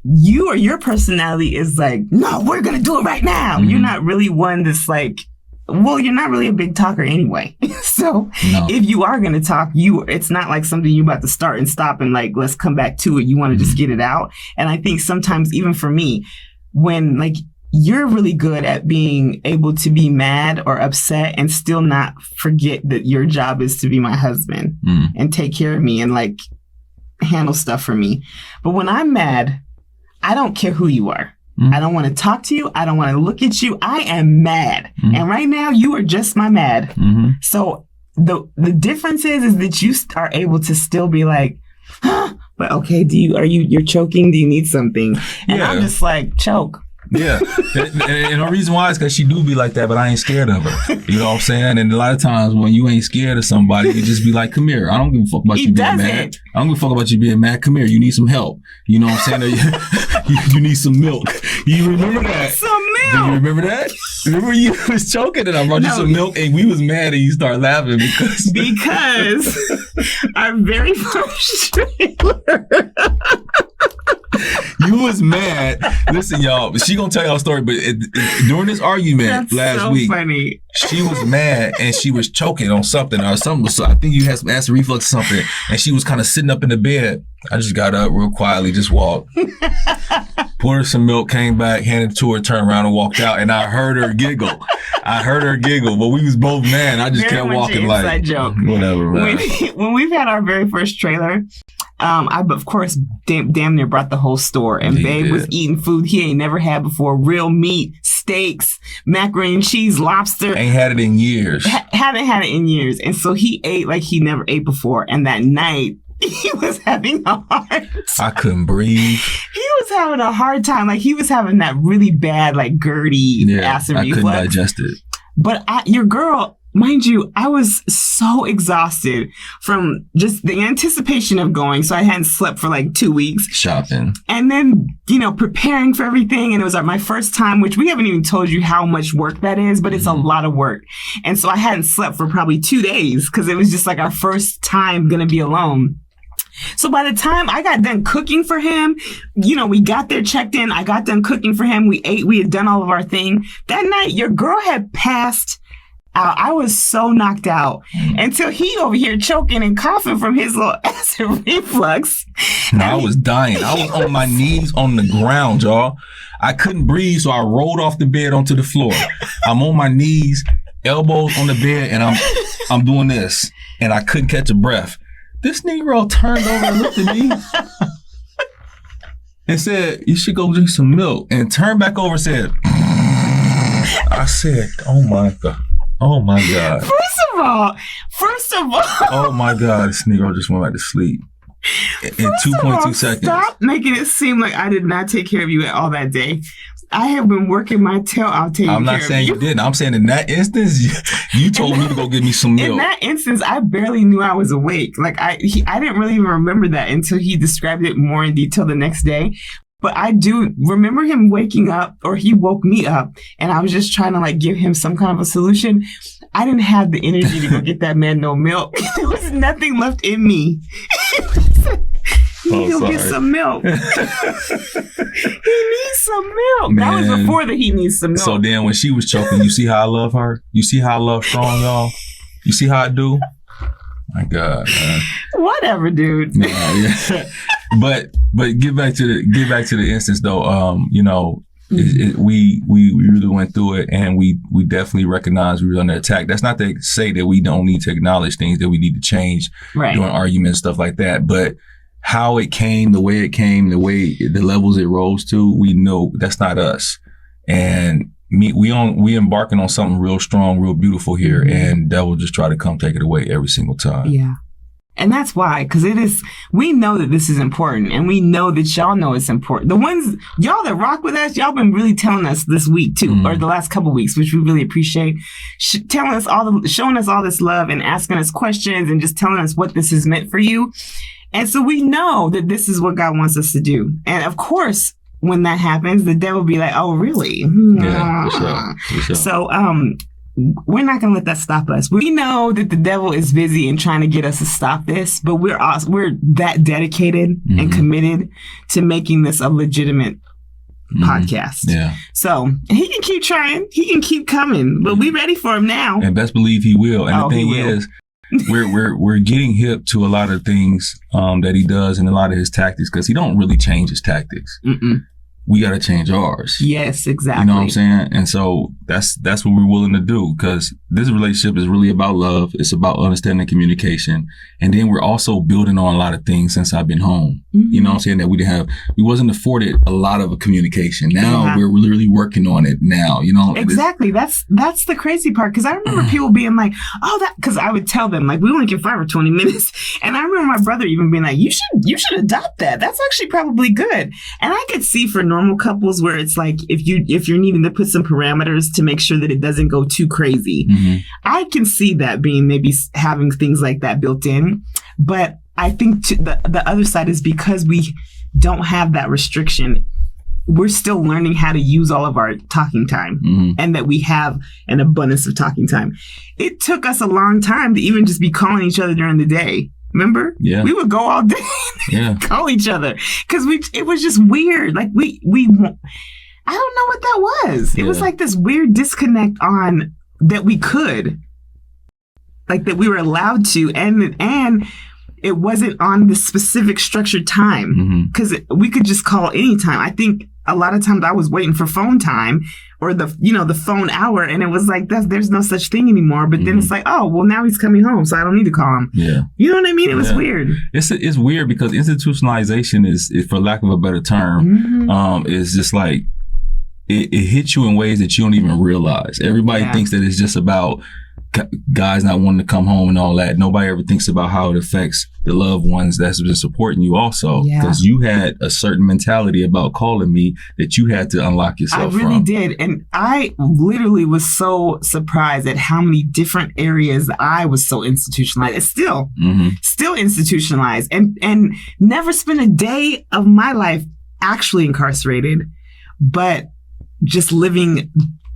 you or your personality is like, no, we're going to do it right now. Mm-hmm. You're not really one that's like, well, you're not really a big talker anyway. So if you are going to talk, it's not like something you're about to start and stop and like, let's come back to it. You want to just get it out. And I think sometimes even for me, when like you're really good at being able to be mad or upset and still not forget that your job is to be my husband and take care of me and like handle stuff for me. But when I'm mad, I don't care who you are. I don't want to talk to you. I don't want to look at you. I am mad. And right now you are just my mad. So the difference is that you are able to still be like, but okay, you're choking? Do you need something? And I'm just like, choke. Yeah. And the reason why is because she do be like that, but I ain't scared of her. You know what I'm saying? And a lot of times when you ain't scared of somebody, you just be like, come here. I don't give a fuck about you being mad. I don't give a fuck about you being mad. Come here. You need some help. You know what I'm saying? you need some milk. You remember that? Some milk. Do you remember that? Remember you was choking and I brought you some milk and we was mad and you start laughing because our very first trailer. You was mad. Listen, y'all. She gonna tell y'all a story, but during this argument last week, funny. She was mad and she was choking on something or something. So I think you had some acid reflux or something, and she was kind of sitting up in the bed. I just got up real quietly, just walked, poured her some milk, came back, handed it to her, turned around and walked out, and I heard her giggle. But we was both mad. I just kept walking like joke. Whatever, man. When we've had our very first trailer, I, of course, damn near brought the whole store. And Babe was eating food he ain't never had before. Real meat, steaks, macaroni and cheese, lobster. Ain't had it in years. Haven't had it in years. And so he ate like he never ate before. And that night, he was having a hard time. I couldn't breathe. He was having a hard time. Like, he was having that really bad, like, GERD acid reflux. I couldn't digest it. But your girl... Mind you, I was so exhausted from just the anticipation of going. So I hadn't slept for like 2 weeks. Shopping. And then, preparing for everything. And it was like my first time, which we haven't even told you how much work that is, but it's a lot of work. And so I hadn't slept for probably 2 days because it was just like our first time going to be alone. So by the time I got done cooking for him, we got there, checked in. I got done cooking for him. We ate. We had done all of our thing. That night, your girl had passed out. I was so knocked out until he over here choking and coughing from his little acid reflux. I was dying. I was on my knees on the ground, y'all. I couldn't breathe, so I rolled off the bed onto the floor. I'm on my knees, elbows on the bed, and I'm doing this, and I couldn't catch a breath. This Negro turned over and looked at me and said, "You should go drink some milk," and turned back over and said, I said, "Oh my God. Oh my God." First of all. Oh my God, this Negro just went back to sleep in 2.2 seconds. Stop making it seem like I did not take care of you at all that day. I have been working my tail out taking care of you. I'm not saying you didn't. I'm saying in that instance, you told me to go get me some milk. In that instance, I barely knew I was awake. Like I didn't really even remember that until he described it more in detail the next day. But I do remember him waking up, or he woke me up, and I was just trying to give him some kind of a solution. I didn't have the energy to go get that man no milk. There was nothing left in me. He needs to get some milk. He needs some milk. Man. That was before that he needs some milk. So then when she was choking, you see how I love her? You see how I love strong, y'all? You see how I do? My God, man. Whatever, dude. Yeah. But get back to the instance though. We really went through it, and we definitely recognized we were under attack. That's not to say that we don't need to acknowledge things that we need to change during arguments, stuff like that. But how it came, the way the levels it rose to, we know that's not us. And we embarking on something real strong, real beautiful here, and that will just try to come take it away every single time. Yeah. And that's why, because we know that this is important, and we know that y'all know it's important. The ones, y'all that rock with us, y'all been really telling us this week too, or the last couple weeks, which we really appreciate, showing us all this love and asking us questions and just telling us what this has meant for you. And so we know that this is what God wants us to do. And of course, when that happens, the devil be like, "Oh, really?" Yeah, for sure. So, we're not going to let that stop us. We know that the devil is busy in trying to get us to stop this, but we're that dedicated and committed to making this a legitimate podcast. Yeah. So he can keep trying. He can keep coming, but we ready for him now. And best believe he will. And the thing is, we're getting hip to a lot of things that he does and a lot of his tactics, because he don't really change his tactics. we got to change ours. Yes, exactly. You know what I'm saying? And so that's what we're willing to do, because this relationship is really about love. It's about understanding communication. And then we're also building on a lot of things since I've been home. Mm-hmm. You know what I'm saying? That we wasn't afforded a lot of communication. Now we're literally working on it now, you know? Exactly. That's the crazy part. Cause I remember people being like, cause I would tell them like, we only get 5 or 20 minutes. And I remember my brother even being like, you should adopt that. That's actually probably good. And I could see for normal couples where it's like, if you're needing to put some parameters to make sure that it doesn't go too crazy, I can see that being maybe having things like that built in. But I think the other side is because we don't have that restriction, we're still learning how to use all of our talking time, and that we have an abundance of talking time. It took us a long time to even just be calling each other during the day. Remember? Yeah. We would go all day and call each other because it was just weird. Like we I don't know what that was. It was like this weird disconnect on that we could, like that we were allowed to, and it wasn't on the specific structured time because we could just call anytime. I think a lot of times I was waiting for phone time or the phone hour, and it was like there's no such thing anymore. But then it's like, oh well, now he's coming home, so I don't need to call him. Yeah, you know what I mean? It was weird. It's weird because institutionalization is, for lack of a better term, is just like it hits you in ways that you don't even realize. Everybody thinks that it's just about guys not wanting to come home and all that. Nobody ever thinks about how it affects the loved ones that's been supporting you also, because you had a certain mentality about calling me that you had to unlock yourself from. I really did. And I literally was so surprised at how many different areas I was so institutionalized. It's still institutionalized, and never spent a day of my life actually incarcerated, but just living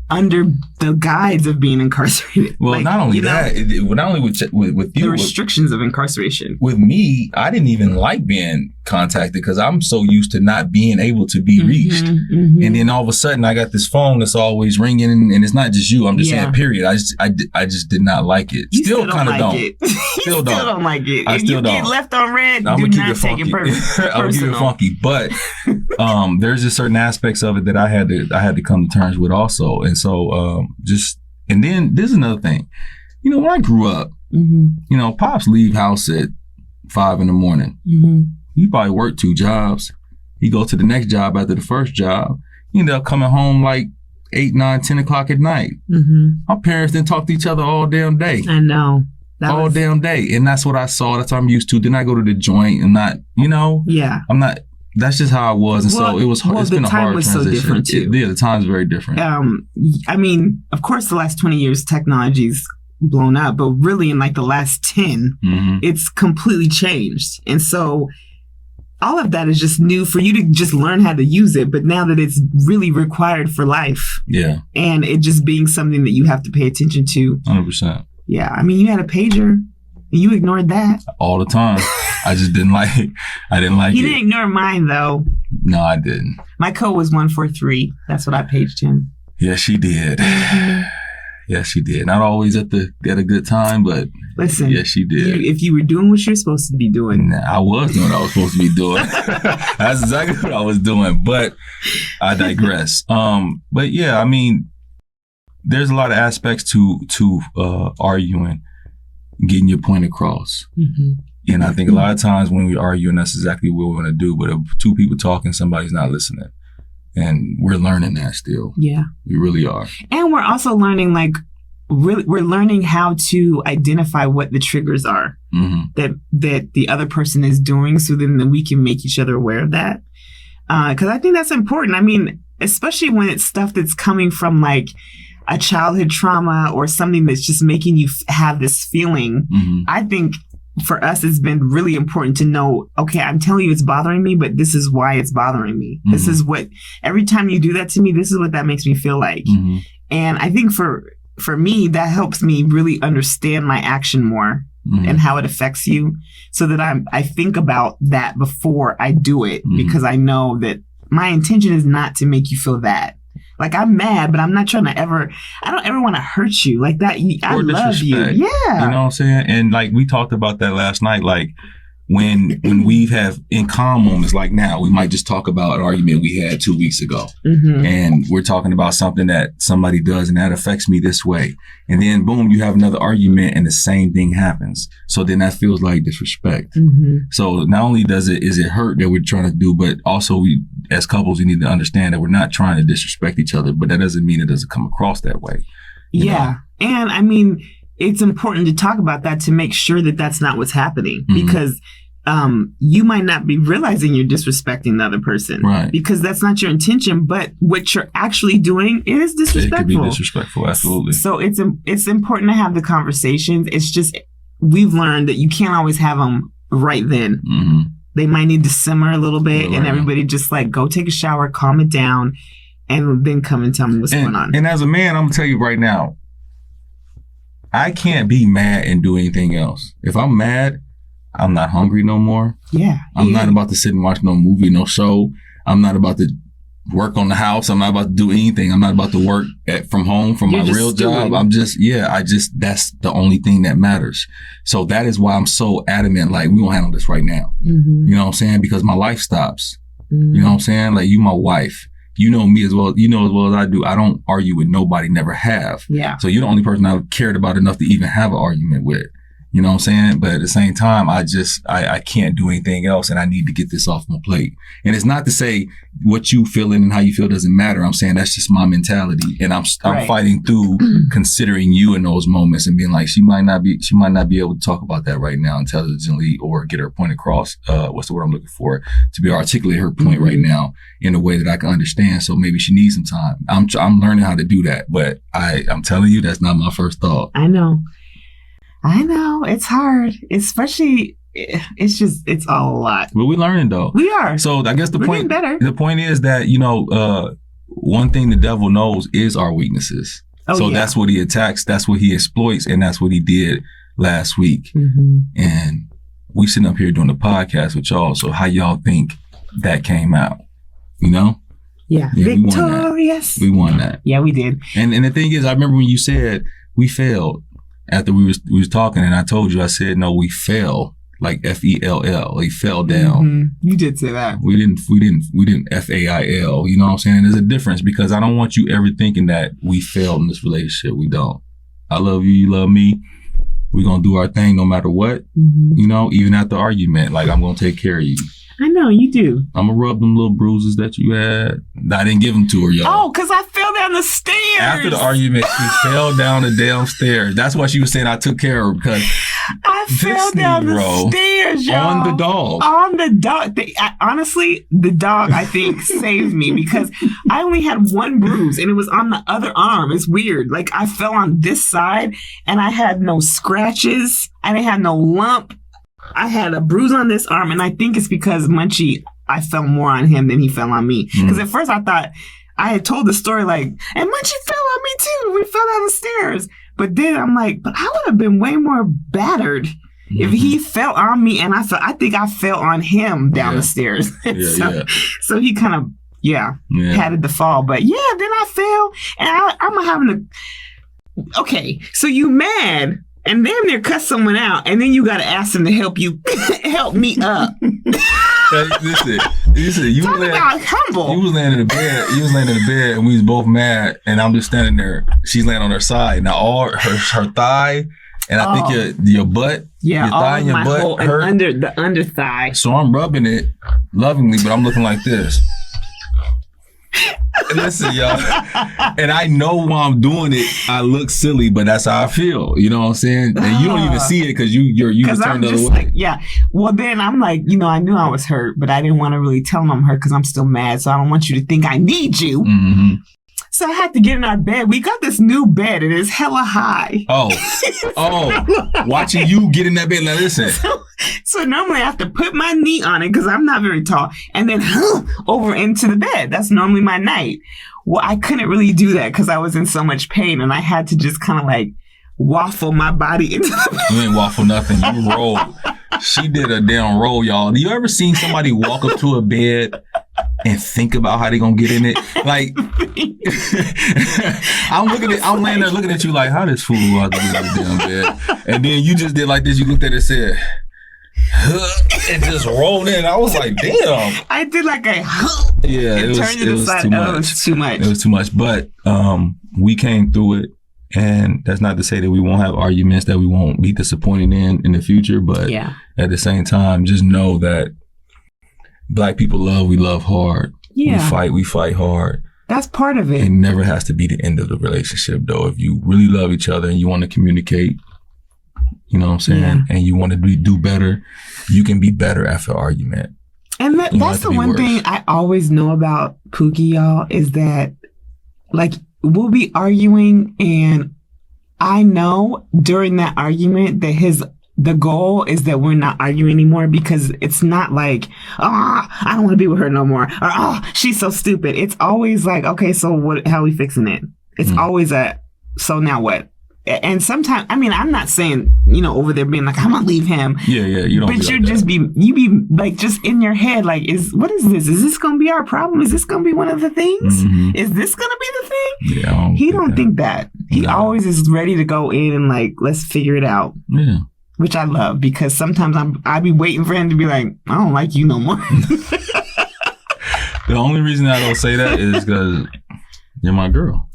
under the guise of being incarcerated. Well, not only that, not only with you, the restrictions of incarceration. With me, I didn't even like being contacted because I'm so used to not being able to be reached. And then all of a sudden, I got this phone that's always ringing, and it's not just you. I'm just saying, period. I just did not like it. You still kind of don't. Still don't like it. I still don't. Get left on red, do not take it personal. I'm gonna keep it funky, but there's just certain aspects of it that I had to come to terms with also. And so and then there's another thing. You know, when I grew up, you know, pops leave house at 5 a.m. He probably worked 2 jobs. He go to the next job after the first job. He ended up coming home like 8, 9, 10 o'clock at night. Our parents didn't talk to each other all damn day. I know. All damn day. And that's what I saw. That's what I'm used to. Then I go to the joint and not, you know, I'm not. That's just how I was. And so it was hard. It's been a hard transition. The time was so different too. The time's very different. I mean, of course, the last 20 years, technology's blown up, but really in like the last 10, it's completely changed. And so all of that is just new for you to just learn how to use it. But now that it's really required for life. Yeah. And it just being something that you have to pay attention to. 100%. Yeah. I mean, you had a pager. You ignored that. All the time. I just didn't like it. I didn't like it. You didn't ignore mine, though. No, I didn't. My code was 143. That's what I paged him. Yes, she did. Yes, she did. Not always at a good time, but listen. Yes, she did. If you were doing what you're supposed to be doing. Nah, I was doing what I was supposed to be doing. That's exactly what I was doing. But I digress. But yeah, I mean, there's a lot of aspects to arguing, getting your point across. And I think a lot of times when we argue, and that's exactly what we want to do, but if 2 people talking, somebody's not listening. And we're learning that still. Yeah. We really are. And we're also learning, like, we're learning how to identify what the triggers are that the other person is doing, so then we can make each other aware of that. Because I think that's important. I mean, especially when it's stuff that's coming from, like, a childhood trauma or something that's just making you have this feeling. I think for us, it's been really important to know, okay, I'm telling you it's bothering me, but this is why it's bothering me. This is what, every time you do that to me, this is what that makes me feel like. And I think for me, that helps me really understand my action more and how it affects you, so that I think about that before I do it, because I know that my intention is not to make you feel that. Like, I'm mad, but I'm not trying to I don't ever want to hurt you like that. I love you. Yeah. You know what I'm saying? And like, we talked about that last night. Like, when we have in calm moments like now, we might just talk about an argument we had 2 weeks ago. And we're talking about something that somebody does and that affects me this way. And then boom, you have another argument and the same thing happens. So then that feels like disrespect. So not only is it hurt that we're trying to do, but also we, as couples, we need to understand that we're not trying to disrespect each other, but that doesn't mean it doesn't come across that way. You know? And I mean, it's important to talk about that to make sure that that's not what's happening, because you might not be realizing you're disrespecting the other person, right? Because that's not your intention, but what you're actually doing is disrespectful. It could be disrespectful, absolutely. So it's important to have the conversations. It's just we've learned that you can't always have them right then. They might need to simmer a little bit, and everybody just like go take a shower, calm it down, and then come and tell me what's going on. And as a man, I'm gonna tell you right now, I can't be mad and do anything else. If I'm mad, I'm not hungry no more. I'm not about to sit and watch no movie, no show. I'm not about to work on the house. I'm not about to do anything. I'm not about to work from home from my real job. I'm just, that's the only thing that matters. So that is why I'm so adamant, like, we gonna handle this right now. You know what I'm saying? Because my life stops. You know what I'm saying? Like, you my wife. You know me as well. You know as well as I do. I don't argue with nobody, never have. So you're the only person I've cared about enough to even have an argument with. You know what I'm saying? But at the same time, I can't do anything else, and I need to get this off my plate. And it's not to say what you feeling and how you feel doesn't matter. I'm saying that's just my mentality, and I'm fighting through considering you in those moments and being like, she might not be able to talk about that right now intelligently or get her point across. What's the word I'm looking for? To be articulate her point right now in a way that I can understand. So maybe she needs some time. I'm learning how to do that, but I'm telling you, that's not my first thought. I know it's hard, especially it's all a lot. But we're learning though. We are. So I guess we're getting better. The point is that, one thing the devil knows is our weaknesses. That's what he attacks. That's what he exploits. And that's what he did last week. And we sitting up here doing the podcast with y'all. So how y'all think that came out? Yeah, victorious. We won that. Yeah, we did. And the thing is, I remember when you said we failed. After we was talking, and I told you, I said, no, we fell, like F-E-L-L. We fell down. You did say that. We didn't F-A-I-L. You know what I'm saying? And there's a difference, because I don't want you ever thinking that we failed in this relationship. We don't. I love you. You love me. We're going to do our thing no matter what. Even after argument, like, I'm going to take care of you. I know, you do. I'm going to rub them little bruises that you had. I didn't give them to her, y'all. Oh, because I fell down the stairs. After the argument, she fell down the damn stairs. That's why she was saying I took care of her, because I fell down the stairs, y'all. On the dog. On the dog. Honestly, the dog, I think, saved me, because I only had one bruise, and it was on the other arm. It's weird. Like, I fell on this side, and I had no scratches. I didn't have no lump. I had a bruise on this arm, and I think it's because Munchie, I fell more on him than he fell on me. Because at first I thought, I had told the story like, and Munchie fell on me too. We fell down the stairs. But then I'm like, but I would have been way more battered if he fell on me, and I think I fell on him down the stairs. So he kind of, patted the fall. But then I fell, and I'm having to, okay, so you mad, and then they cuss someone out, and then you got to ask them to help me up. Listen, you talk about humble. You was laying in the bed, and we was both mad, and I'm just standing there. She's laying on her side. Now all her thigh, and I think your butt, your thigh and your butt hurt. And the under thigh. So I'm rubbing it lovingly, but I'm looking like this. Listen, y'all, and I know while I'm doing it, I look silly, but that's how I feel. You know what I'm saying? And you don't even see it because you was turned the other way. Like, well, then I'm like, I knew I was hurt, but I didn't want to really tell him I'm hurt because I'm still mad. So I don't want you to think I need you. So I had to get in our bed. We got this new bed. It is hella high. Watching you get in that bed. Now listen. So normally I have to put my knee on it because I'm not very tall, and then over into the bed. That's normally my night. Well, I couldn't really do that because I was in so much pain, and I had to just kind of like waffle my body into the bed. You ain't waffle nothing. You rolled. She did a damn roll, y'all. Do you ever seen somebody walk up to a bed and think about how they gonna get in it? Like, I'm laying there looking at you like, how this fool walk into the damn bed? And then you just did like this. You looked at it and said, it just rolled in. I was like, damn. I did like a yeah. It was too much. It was too much. It was too much. But we came through it, and that's not to say that we won't have arguments that we won't be disappointed in the future. But at the same time, just know that Black people we love hard. Yeah. We fight hard. That's part of it. It never has to be the end of the relationship, though. If you really love each other and you want to communicate, you know what I'm saying, and you want to do better, you can be better after an argument. And that's the one thing I always know about Pookie, y'all, is that, like, we'll be arguing, and I know during that argument that the goal is that we're not arguing anymore, because it's not like, I don't want to be with her no more, or she's so stupid. It's always like, okay, so how are we fixing it? It's always so now what? And sometimes, I mean, I'm not saying, over there being like, I'm gonna leave him. Yeah, you don't. But you be like, just in your head, like, what is this? Is this gonna be our problem? Is this gonna be one of the things? Mm-hmm. Is this gonna be the thing? Yeah, he don't think that. He always is ready to go in and like, let's figure it out. Yeah. Which I love, because sometimes I be waiting for him to be like, I don't like you no more. The only reason I don't say that is because you're my girl.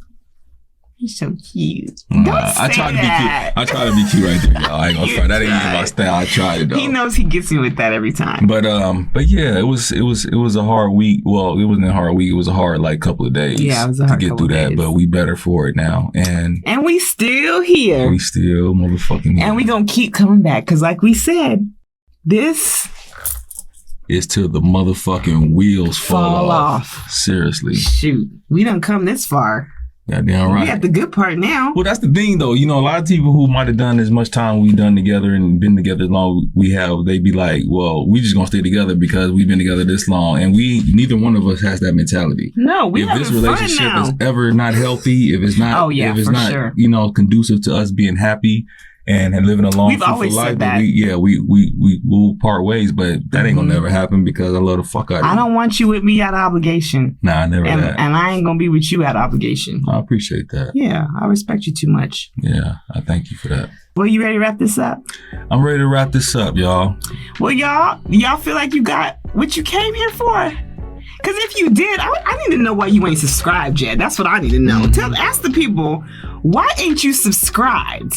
You're so cute. I try to be cute right there, y'all. I ain't gonna try. That ain't even my style. I tried it though. He knows he gets me with that every time. But yeah, it was a hard week. Well, it wasn't a hard week. It was a hard couple of days. Yeah, it was a hard to get through that. But we better for it now, and we still here. We still motherfucking here. And we gonna keep coming back, because like we said, this is till the motherfucking wheels fall off. Seriously. Shoot, we done come this far. Goddamn right. We at the good part now. Well, that's the thing, though. A lot of people who might have done as much time we've done together and been together as long as we have, they be like, well, we just gonna stay together because we've been together this long. And neither one of us has that mentality. No, if this relationship is ever not healthy, if it's not, conducive to us being happy and living a long, fruitful life, we will part ways, but that ain't gonna never happen, because I love the fuck out of you. I don't want you with me out of obligation. Nah, never that. And I ain't gonna be with you out of obligation. I appreciate that. Yeah, I respect you too much. Yeah, I thank you for that. Well, you ready to wrap this up? I'm ready to wrap this up, y'all. Well, y'all feel like you got what you came here for? Because if you did, I need to know why you ain't subscribed yet. That's what I need to know. Ask the people, why ain't you subscribed?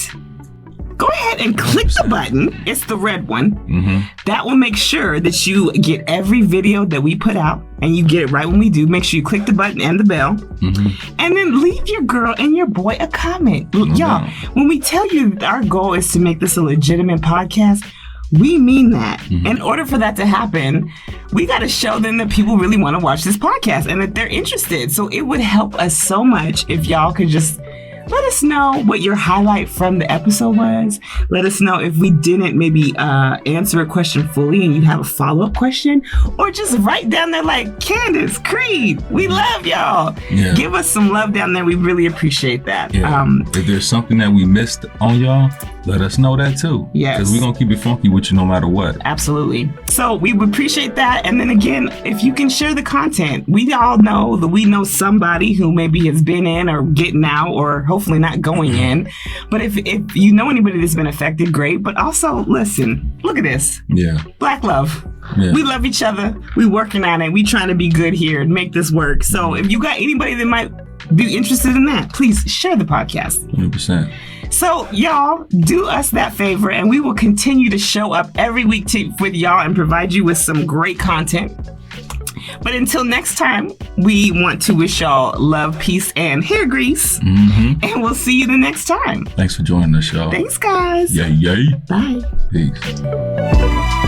Go ahead and click the button. It's the red one. Mm-hmm. That will make sure that you get every video that we put out, and you get it right when we do. Make sure you click the button and the bell. Mm-hmm. And then leave your girl and your boy a comment. Mm-hmm. Y'all, when we tell you that our goal is to make this a legitimate podcast, we mean that. Mm-hmm. In order for that to happen, we got to show them that people really want to watch this podcast and that they're interested. So it would help us so much if y'all could just let us know what your highlight from the episode was. Let us know if we didn't maybe answer a question fully and you have a follow-up question, or just write down there like, Candace, Creed, we love y'all. Yeah. Give us some love down there. We really appreciate that. Yeah. If there's something that we missed on y'all, let us know that too. Yes. Because we're going to keep it funky with you no matter what. Absolutely. So we would appreciate that. And then again, if you can share the content, we all know that we know somebody who maybe has been in or getting out, or hopefully not going in. But if you know anybody that's been affected, great. But also, listen, look at this. Yeah. Black love. Yeah. We love each other. We working on it. We trying to be good here and make this work. So if you got anybody that might be interested in that, please share the podcast. 100%. So y'all, do us that favor, and we will continue to show up every week with y'all and provide you with some great content. But until next time, we want to wish y'all love, peace, and hair grease. Mm-hmm. And we'll see you the next time. Thanks for joining the show. Thanks, guys. Yay. Bye. Peace.